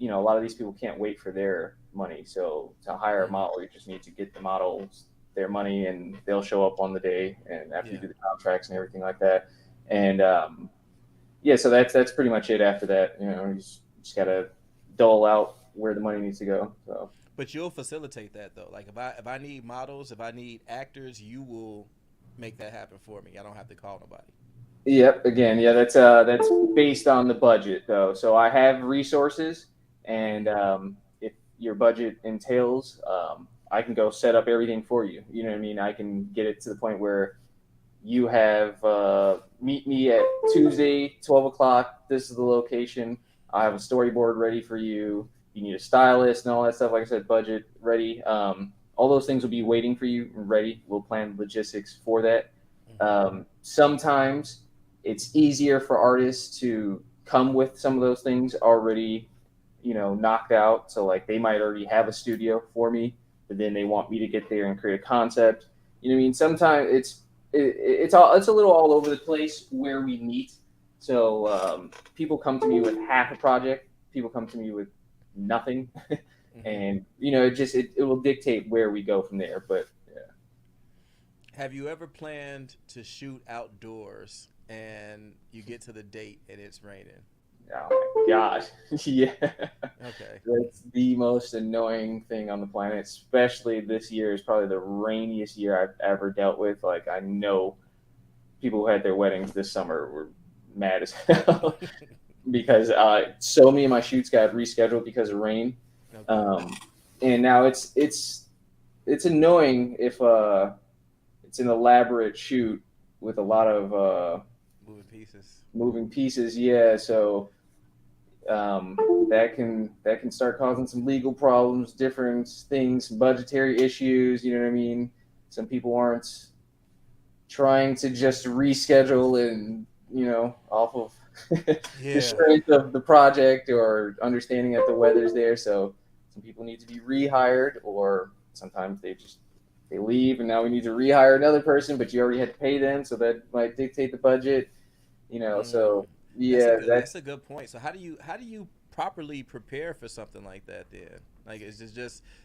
a lot of these people can't wait for their money. So to hire a Mm, model, you just need to get the models their money, and they'll show up on the day, and after you yeah. do the contracts and everything like that. And yeah, so that's pretty much it. After that, you just gotta dole out where the money needs to go. So. But you'll facilitate that though. Like if I need models, if I need actors, you will make that happen for me. I don't have to call nobody. Yep. Again, yeah, that's based on the budget though. So I have resources, and if your budget entails, I can go set up everything for you. You know what I mean? I can get it to the point where you have meet me at Tuesday, 12 o'clock. This is the location. I have a storyboard ready for you. You need a stylist and all that stuff. Like I said, budget ready. All those things will be waiting for you ready. We'll plan logistics for that. Hmm. Sometimes it's easier for artists to come with some of those things already, knocked out. So like they might already have a studio for me, but then they want me to get there and create a concept. You know what I mean? Sometimes it's a little all over the place where we meet. So people come to me with half a project. People come to me with nothing, Hmm. and it will dictate where we go from there. But yeah. Have you ever planned to shoot outdoors and you get to the date and it's raining? Oh my gosh, yeah, Okay. that's the most annoying thing on the planet. Especially this year is probably the rainiest year I've ever dealt with. Like I know people who had their weddings this summer were mad as hell because so many of my shoots got rescheduled because of rain. Okay. Um, and now it's annoying if it's an elaborate shoot with a lot of Moving pieces. moving pieces. Yeah, so um, that can start causing some legal problems, different things, budgetary issues. You know what I mean? Some people aren't trying to just reschedule and off of the Yeah. strength of the project or understanding that the weather's there. So some people need to be rehired, or sometimes they leave and now we need to rehire another person, but you already had to pay them, so that might dictate the budget. Mm. So yeah, That's that's a good point. So how do you properly prepare for something like that then? Like is it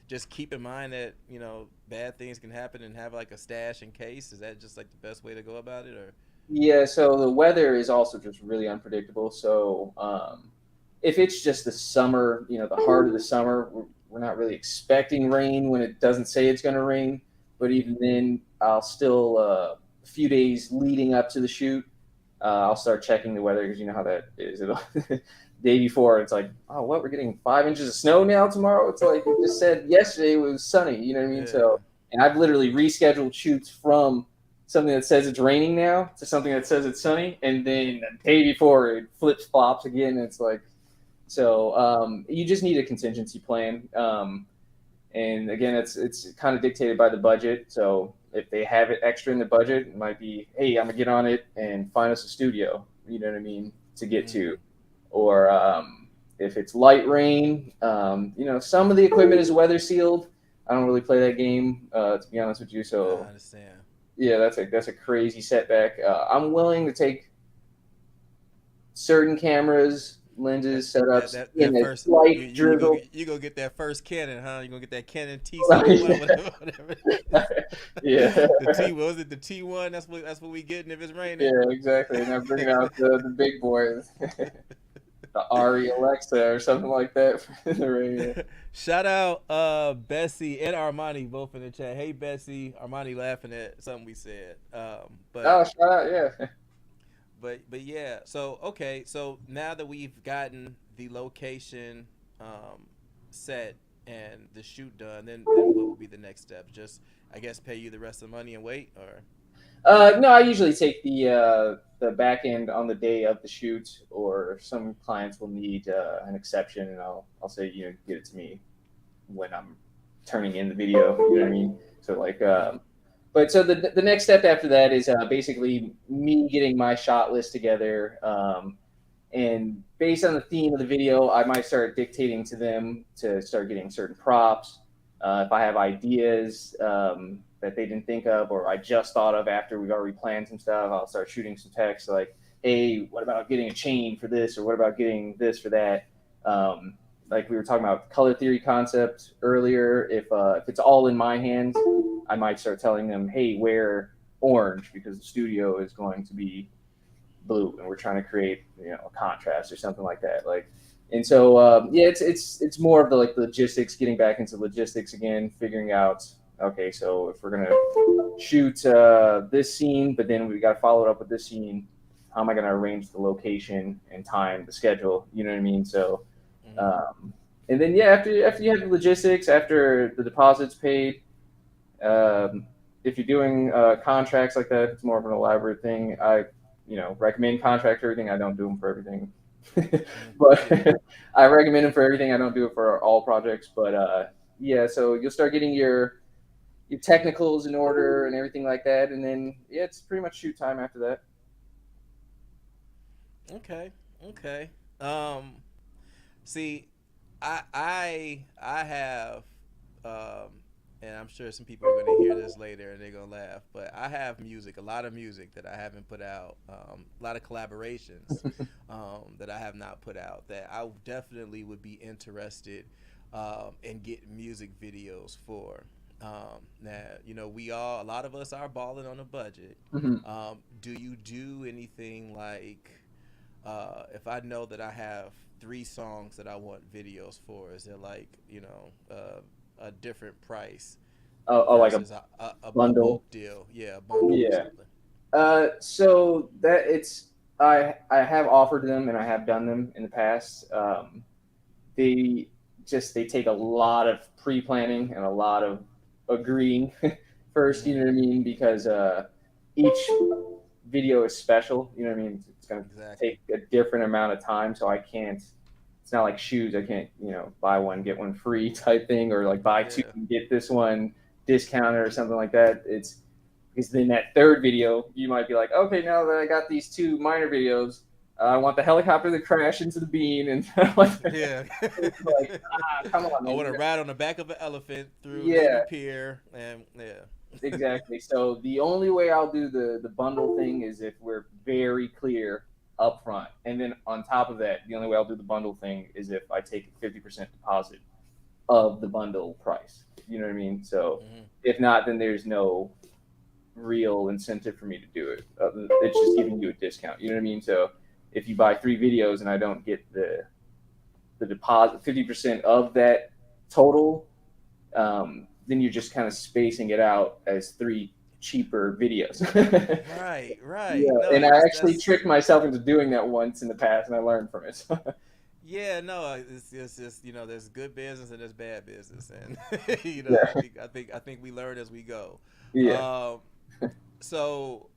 just keep in mind that, bad things can happen and have like a stash in case? Is that just like the best way to go about it or yeah. So the weather is also just really unpredictable. So if it's just the summer, the heart of the summer, we're not really expecting rain when it doesn't say it's going to rain. But even then, I'll still a few days leading up to the shoot, I'll start checking the weather because you know how that is. It'll, day before, it's like, oh, what? We're getting 5 inches of snow now tomorrow. It's like it just said yesterday it was sunny. You know what I mean? yeah. So, and I've literally rescheduled shoots from something that says it's raining now to something that says it's sunny, and then the day before it flips flops again. And it's like, so you just need a contingency plan. And again, it's kind of dictated by the budget. So if they have it extra in the budget, it might be, hey, I'm gonna get on it and find us a studio. You know what I mean, to get to. Mm. Or if it's light rain, some of the equipment is weather sealed. I don't really play that game, to be honest with you. I So understand. yeah, that's a crazy setback. I'm willing to take certain cameras lenses, setups, that in a first slight drizzle. you go get that first Canon, huh? You gonna get that Canon Right. T61, whatever it is. Yeah. What was it? The T1. That's what we getting if it's raining. Yeah, exactly. And I'm bringing out the big boys, the Ari Alexa or something like that for the radio. Shout out Bessie and Armani both in the chat. Hey Bessie, Armani laughing at something we said. Oh, shout out, yeah. But yeah. So okay. So now that we've gotten the location set and the shoot done, then what would be the next step? Just I guess pay you the rest of the money and wait, or No, I usually take the back end on the day of the shoot, or some clients will need an exception, and I'll say, get it to me when I'm turning in the video. You know what I mean? So like, but so the next step after that is basically me getting my shot list together, and based on the theme of the video, I might start dictating to them to start getting certain props. If I have ideas that they didn't think of, or I just thought of after we've already planned some stuff, I'll start shooting some text like, hey, what about getting a chain for this? Or what about getting this for that? Like we were talking about color theory concept earlier. If it's all in my hands, I might start telling them, hey, wear orange because the studio is going to be blue and we're trying to create, a contrast or something like that. And so, it's more of the logistics, getting back into logistics again, figuring out, okay, so if we're going to shoot this scene, but then we got to follow it up with this scene, how am I going to arrange the location and time, the schedule, you know what I mean? So, and then, after you have the logistics, after the deposit's paid, if you're doing contracts like that, it's more of an elaborate thing. I, recommend contract for everything. I don't do them for everything. But I recommend them for everything. I don't do it for all projects, but so you'll start getting your technicals in order and everything like that, and then it's pretty much shoot time after that. Okay. See, I have and I'm sure some people are going to hear this later and they're going to laugh, but I have a lot of music that I haven't put out, a lot of collaborations that I have not put out that I definitely would be interested in getting music videos for. Now, a lot of us are balling on a budget. Mm-hmm. Do you do anything like, if I know that I have 3 songs that I want videos for, is there like, a different price? Like a bundle deal. Yeah, a bundle. Yeah. So that I have offered them and I have done them in the past. They take a lot of pre-planning and a lot of agreeing first, you know what I mean? Because each video is special, you know what I mean? It's going to take a different amount of time, so it's not like shoes. I can't, buy one, get one free type thing, or like buy 2 and get this one discounted or something like that. It's because then that third video, you might be like, okay, now that I got these 2 minor videos, I want the helicopter to crash into the bean, and it's like, come on, man. I want to ride on the back of an elephant through the pier, and exactly. So the only way I'll do the bundle thing is if we're very clear up front, and then on top of that, the only way I'll do the bundle thing is if I take a 50% deposit of the bundle price. You know what I mean? So if not, then there's no real incentive for me to do it. It's just giving you a discount. You know what I mean? So if you buy 3 videos and I don't get the deposit, 50% of that total, then you're just kind of spacing it out as 3 cheaper videos. Right. Yeah, no, and I actually tricked myself into doing that once in the past, and I learned from it. Yeah, no, it's just there's good business and there's bad business, and I think we learn as we go. Yeah. So,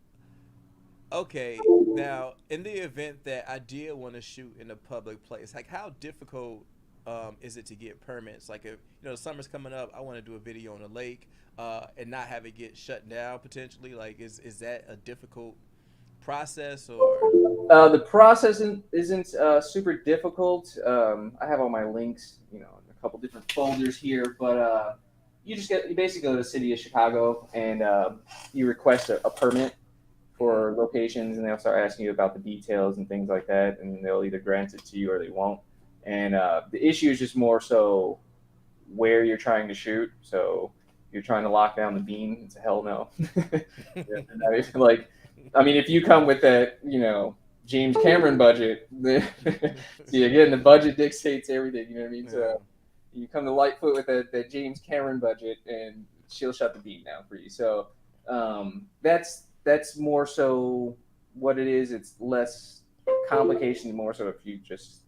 okay, now in the event that I did want to shoot in a public place, like how difficult is it to get permits? Like if the summer's coming up, I want to do a video on a lake and not have it get shut down potentially. Like is that a difficult process or? The process isn't super difficult. I have all my links, in a couple different folders here, but you basically go to the city of Chicago and you request a permit for locations, and they'll start asking you about the details and things like that, and they'll either grant it to you or they won't. And the issue is just more so where you're trying to shoot. So you're trying to lock down the beam. It's a hell no. Like, I mean, if you come with that, James Cameron budget, see again, the budget dictates everything. You know what I mean? So you come to Lightfoot with that James Cameron budget, and she'll shut the beam down for you. So that's more so what it is. It's less complication, more so if you just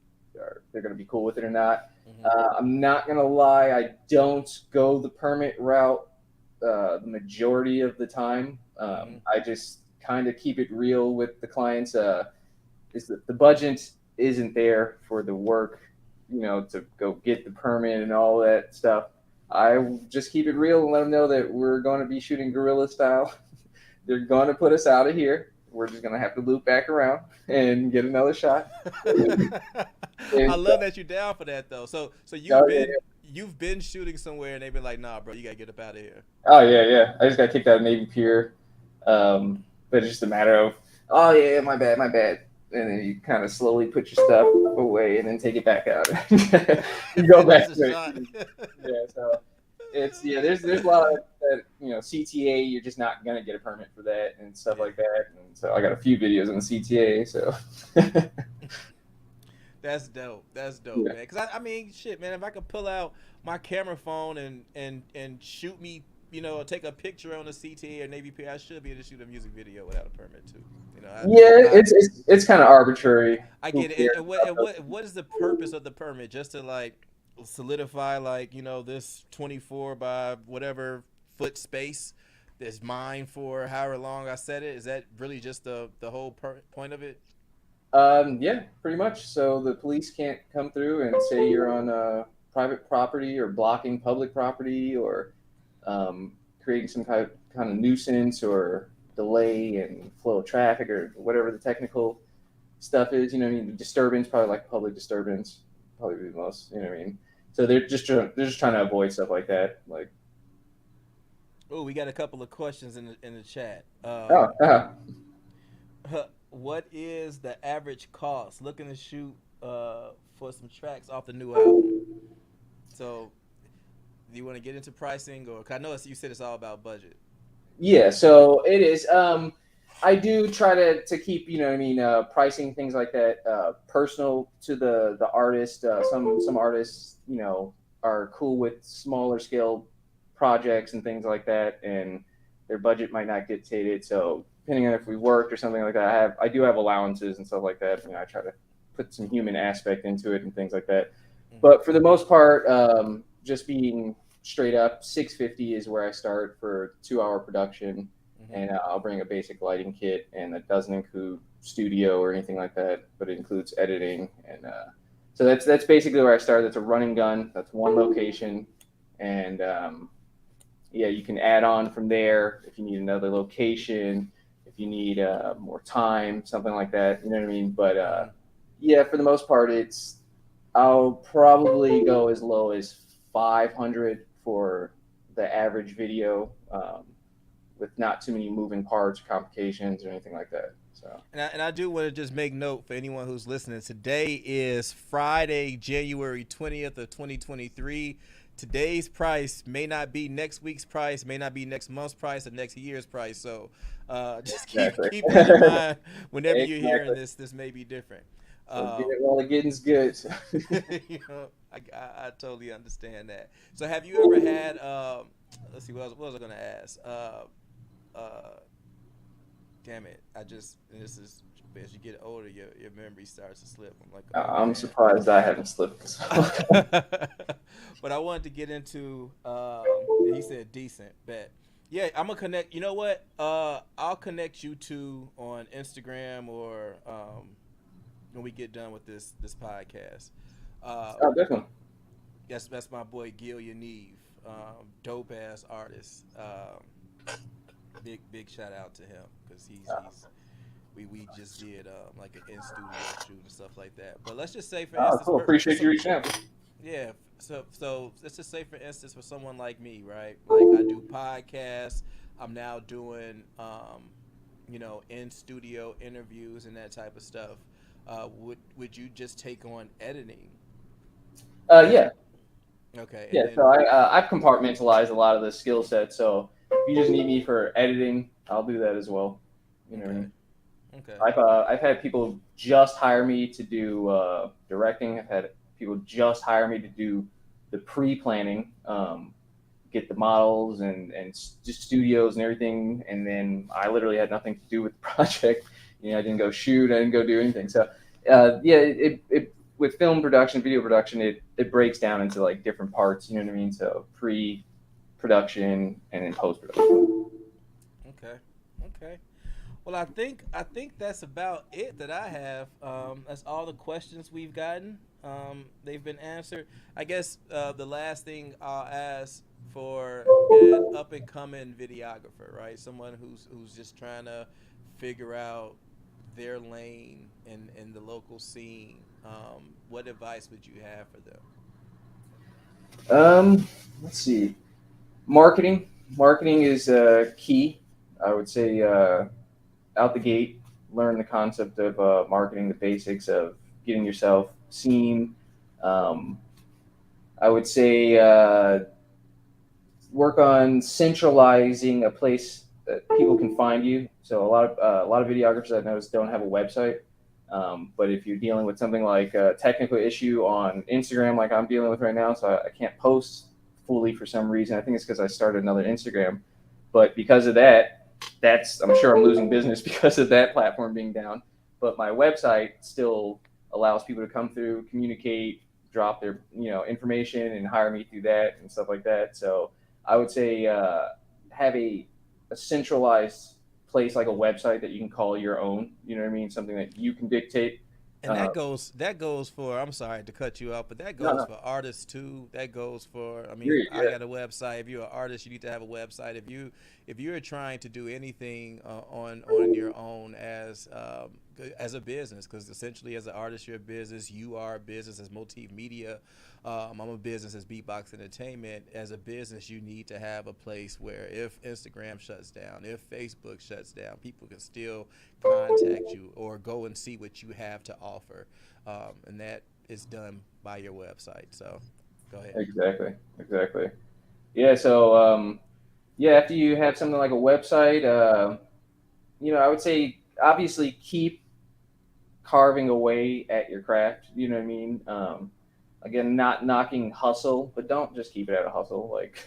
they're going to be cool with it or not. I'm not going to lie, I don't go the permit route the majority of the time. I just kind of keep it real with the clients. Is that the budget isn't there for the work, to go get the permit and all that stuff. I just keep it real and let them know that we're going to be shooting guerrilla style. They're going to put us out of here. We're just going to have to loop back around and get another shot. I love that you're down for that, though. So you've been shooting somewhere and they've been like, nah, bro, you got to get up out of here. Oh, yeah. I just got kicked out of Navy Pier. But it's just a matter of, oh, yeah, my bad. And then you kind of slowly put your stuff away and then take it back out. You go back to it. Yeah, so there's a lot of that, CTA, you're just not going to get a permit for that and stuff like that. And so I got a few videos on the CTA, so. That's dope, yeah. man. Because, I mean, shit, man, if I could pull out my camera phone and shoot me, take a picture on the CTA or Navy Pier, I should be able to shoot a music video without a permit, too. It's kind of arbitrary. I get it. And what is the purpose of the permit? Just to, like, solidify, like, this 24 by whatever foot space that's mine for however long I set it? Is that really just the whole point of it? Yeah, pretty much. So the police can't come through and say you're on private property or blocking public property or creating some kind of nuisance or delay in flow of traffic or whatever the technical stuff is. Disturbance, probably like public disturbance, probably be the most. So they're just trying to avoid stuff like that. Like, oh, we got a couple of questions in the chat. What is the average cost looking to shoot for some tracks off the new album? So, do you want to get into pricing, or 'cause I know you said it's all about budget? Yeah, so it is. I do try to keep pricing things like that personal to the artist. Some artists are cool with smaller scale projects and things like that, and their budget might not dictate it. So depending on if we worked or something like that, I do have allowances and stuff like that. I try to put some human aspect into it and things like that. But for the most part, just being straight up, $650 is where I start for 2-hour production, and I'll bring a basic lighting kit, and it doesn't include studio or anything like that, but it includes editing, and so that's basically where I start. That's a running gun. That's one location, and you can add on from there if you need another location, if you need more time, something like that. You know what I mean? But for the most part, I'll probably go as low as 500 for the average video, with not too many moving parts, complications, or anything like that. So, and I do want to just make note for anyone who's listening. Today is Friday, January 20th of 2023. Today's price may not be next week's price, may not be next month's price, or next year's price. So just keep that in mind whenever you're hearing this. This may be different. Get it while the getting's good. I totally understand that. So have you ever had? Let's see, what was I going to ask? Damn it! This is as you get older, your memory starts to slip. I'm like, I'm surprised I haven't slipped. But I wanted to get into. He said decent bet. Yeah, I'm gonna connect. You know what? I'll connect you two on Instagram or when we get done with this podcast. Definitely. That's my boy Gil Yaniv, dope ass artist. Big shout out to him because we just did like an in studio shoot and stuff like that. But let's just say for instance, cool. Appreciate you reaching out. Yeah, so let's just say for instance for someone like me, right? Like I do podcasts. I'm now doing in studio interviews and that type of stuff, would you just take on editing? Yeah. Okay, and Yeah, then so I've compartmentalized a lot of the skill set. So if you just need me for editing, I'll do that as well. You know what I okay, mean? okay, I've had people just hire me to do directing. I've had people just hire me to do the pre-planning, get the models and just studios and everything, and then I literally had nothing to do with the project. I didn't go shoot, I didn't go do anything. So yeah, it with film production, video production, it breaks down into like different parts. You know what I mean? So pre-production and then post-production. okay, okay. Well, I think that's about it that I have. That's all the questions we've gotten. They've been answered. I guess the last thing I'll ask for an up and coming videographer, right? Someone who's just trying to figure out their lane in the local scene. What advice would you have for them? Let's see. Marketing is key. I would say out the gate, learn the concept of marketing, the basics of getting yourself seen. Um, I would say work on centralizing a place that people can find you. So a lot of videographers I've noticed don't have a website. But if you're dealing with something like a technical issue on Instagram, like I'm dealing with right now, so I can't post fully for some reason. I think it's because I started another Instagram, but because of that, I'm sure I'm losing business because of that platform being down. But my website still allows people to come through, communicate, drop their information, and hire me through that and stuff like that. So I would say have a centralized place like a website that you can call your own. You know what I mean? Something that you can dictate. And that goes for, I'm sorry to cut you off, but that No, goes no, for artists too. That goes for, I mean, you're I yeah, got a website. If you're an artist, you need to have a website. If you're trying to do anything on your own as a business, because essentially as an artist you're a business, you are a business as Moteef Media. I'm a business as Beatbox Entertainment. As a business, you need to have a place where if Instagram shuts down, if Facebook shuts down, people can still contact you or go and see what you have to offer, and that is done by your website. So, go ahead. exactly. Yeah. So yeah, after you have something like a website, I would say obviously keep carving away at your craft. You know what I mean? Again, not knocking hustle, but don't just keep it at a hustle. Like,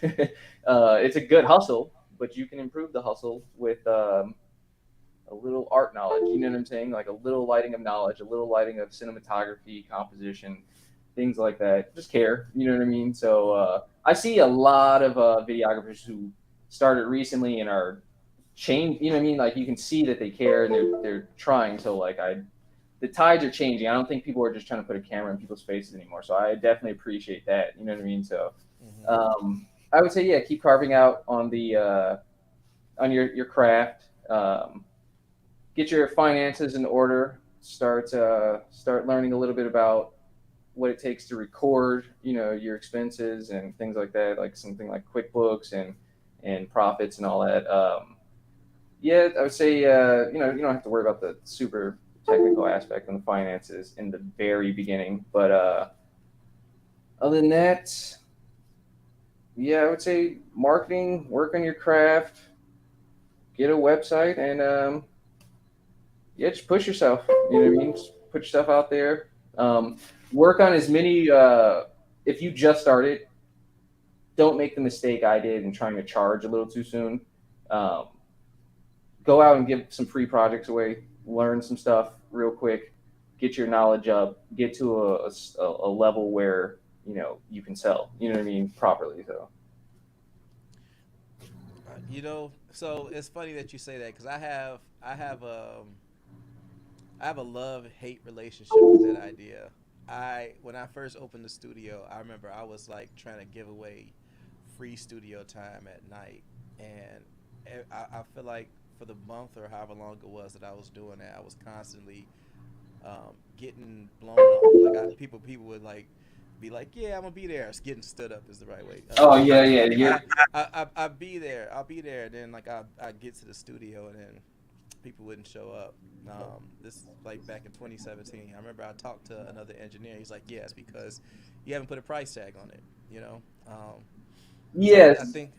it's a good hustle, but you can improve the hustle with a little art knowledge. You know what I'm saying? Like a little lighting of knowledge, a little lighting of cinematography, composition, things like that. Just care. You know what I mean? So I see a lot of videographers who started recently and are change. You know what I mean? Like you can see that they care and they're trying. So like the tides are changing. I don't think people are just trying to put a camera in people's faces anymore. So I definitely appreciate that. You know what I mean? So Hmm. I would say, yeah, keep carving out on the on your craft. Get your finances in order. Start learning a little bit about what it takes to record. Your expenses and things like that, like something like QuickBooks and profits and all that. Yeah, I would say you don't have to worry about the super technical aspect and the finances in the very beginning. But other than that, yeah, I would say marketing, work on your craft, get a website, and yeah, just push yourself. You know what I mean? Just put yourself out there. Um, Work on as many. If you just started, don't make the mistake I did in trying to charge a little too soon. Um, Go out and give some free projects away. Learn some stuff real quick. Get your knowledge up. Get to a level where you can sell. You know what I mean properly. So So it's funny that you say that because I have a love hate relationship with that idea. When I first opened the studio, I remember I was like trying to give away free studio time at night, and I feel like for the month or however long it was that I was doing that, I was constantly getting blown off. Like people would like be like, "Yeah, I'm gonna be there." It's getting stood up is the right way. oh yeah, yeah, I be there. I'll be there. And then like I get to the studio and then people wouldn't show up. This is like back in 2017. I remember I talked to another engineer. He's like, "Yes, because you haven't put a price tag on it." You know. Yes. So I think.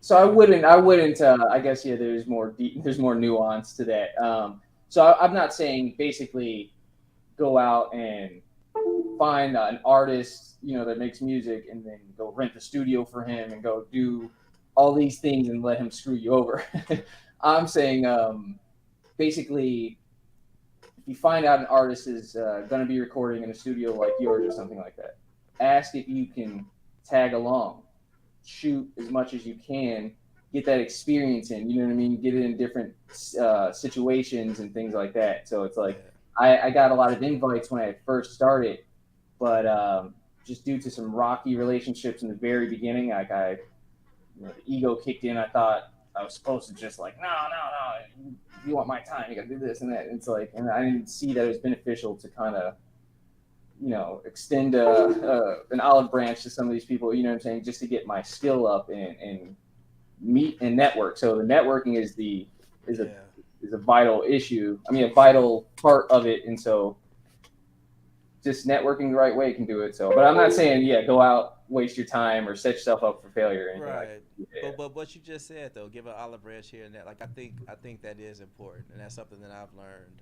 So I wouldn't. I guess yeah. There's more nuance to that. So I'm not saying basically go out and find an artist, that makes music, and then go rent the studio for him and go do all these things and let him screw you over. I'm saying basically, if you find out an artist is going to be recording in a studio like yours or something like that, ask if you can tag along, shoot as much as you can, get that experience in. You know what I mean? Get it in different situations and things like that. So it's like I got a lot of invites when I first started, but just due to some rocky relationships in the very beginning, like the ego kicked in. I thought I was supposed to just like, no, you want my time, you got to do this and that. And it's like, and I didn't see that it was beneficial to kind of, extend an olive branch to some of these people. You know what I'm saying? Just to get my skill up and meet and network. So the networking is a vital issue. I mean, a vital part of it. And so just networking the right way can do it. So, but I'm not saying, go out, waste your time, or set yourself up for failure or anything Right. like that. But what you just said though, give an olive branch here and there. Like I think that is important, and that's something that I've learned.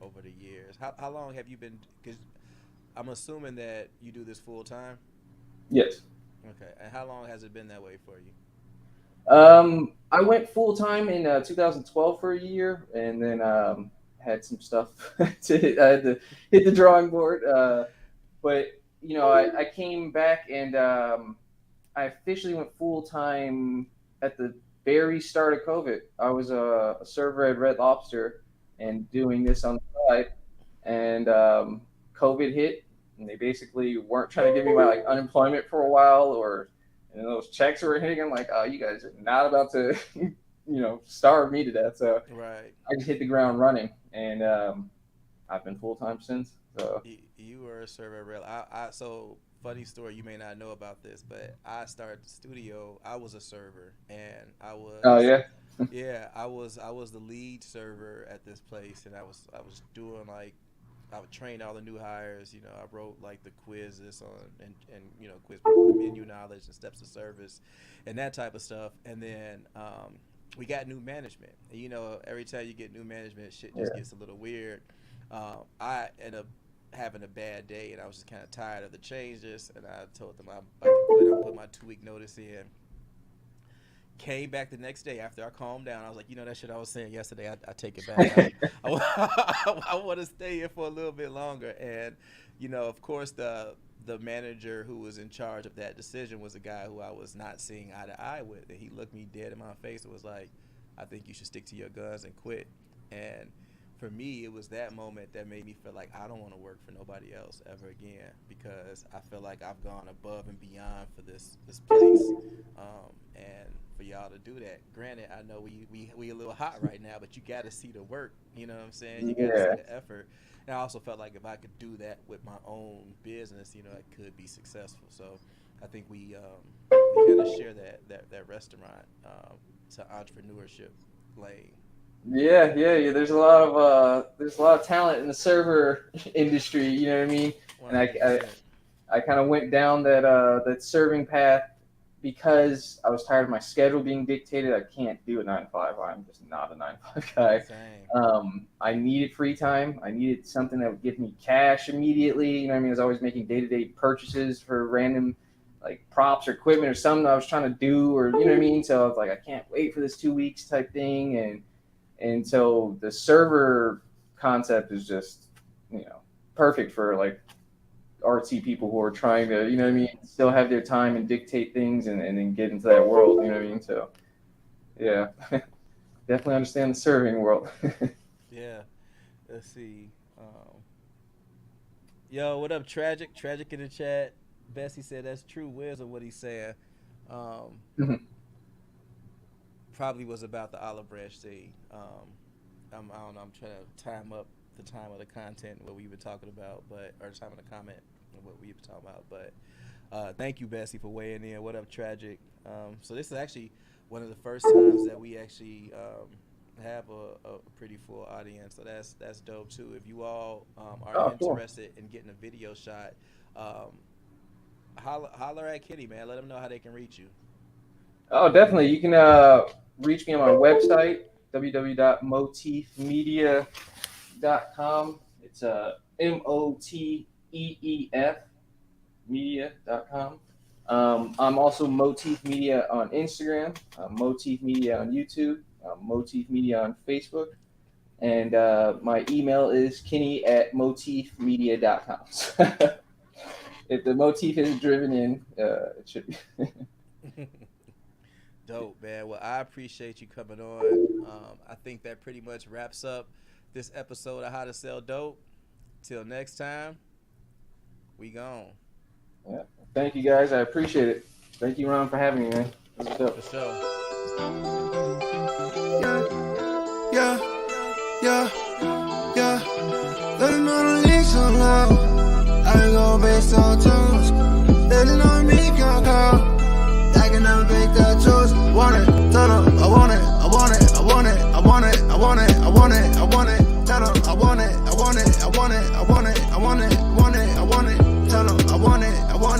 Over the years. How long have you been? Because I'm assuming that you do this full time. Yes. Okay. And how long has it been that way for you? I went full time in 2012 for a year, and then had some stuff I had to hit the drawing board. But I came back and I officially went full time at the very start of COVID. I was a server at Red Lobster and doing this on the side, and COVID hit, and they basically weren't trying to give me my unemployment for a while, and those checks were hitting. I'm like, oh, you guys are not about to, starve me to death. So Right. I just hit the ground running, and I've been full time since. So You were a server real. So funny story. You may not know about this, but I started the studio. I was a server, and I was. Oh yeah. Yeah, I was the lead server at this place, and I was doing I would train all the new hires. I wrote the quizzes on and quiz people on menu knowledge and steps of service, and that type of stuff. And then we got new management. And, every time you get new management, shit just gets a little weird. I ended up having a bad day, and I was just kind of tired of the changes. And I told them I could quit. I put my 2-week notice in. Came back the next day after I calmed down. I was like, that shit I was saying yesterday, I take it back. I want to stay here for a little bit longer. And, of course, the manager who was in charge of that decision was a guy who I was not seeing eye to eye with. And he looked me dead in my face and was like, I think you should stick to your guns and quit. And for me, it was that moment that made me feel like I don't want to work for nobody else ever again, because I feel like I've gone above and beyond for this place. And for y'all to do that, granted, I know we a little hot right now, but you got to see the work. You know what I'm saying? You got to see the effort. And I also felt like if I could do that with my own business, it could be successful. So I think we kind of share that restaurant to entrepreneurship lane. Yeah. There's a lot of talent in the server industry. You know what I mean? 100%. And I kind of went down that serving path because I was tired of my schedule being dictated. I can't do a 9 to 5. I'm just not a 9 to 5 guy. Same. I needed free time. I needed something that would give me cash immediately. You know what I mean? I was always making day-to-day purchases for random props or equipment or something I was trying to do, or you know what I mean? So I was like, I can't wait for this 2 weeks type thing. And so the server concept is just, perfect for artsy people who are trying to, you know what I mean, still have their time and dictate things and then get into that world, you know what I mean? So, yeah, definitely understand the serving world. Yeah. Let's see. Yo, what up, Tragic? Tragic in the chat. Bessie said that's true. Where's what he's saying? Probably was about the olive branch thing. I don't know. I'm trying to time up the time of the content what we were talking about, or the time of the comment what we were talking about. But thank you, Bessie, for weighing in. What up, Tragic? So this is actually one of the first times that we actually have a pretty full audience, so that's dope too. If you all are Cool. interested in getting a video shot, holler at Kenny, man. Let them know how they can reach you. Oh, definitely. You can reach me on my website, www.moteefmedia.com. It's MOTEEF media.com. I'm also Moteef Media on Instagram, Moteef Media on YouTube, Moteef Media on Facebook, and my email is kenny@moteefmedia.com. If the motif is driven in, it should be. Dope, man. Well, I appreciate you coming on. I think that pretty much wraps up this episode of How to Sell Dope. Till next time, we gone. Yeah. Thank you, guys. I appreciate it. Thank you, Ron, for having me, man. This was dope. For sure. Yeah, yeah, yeah. Let them know the league's so low. I go based on tones.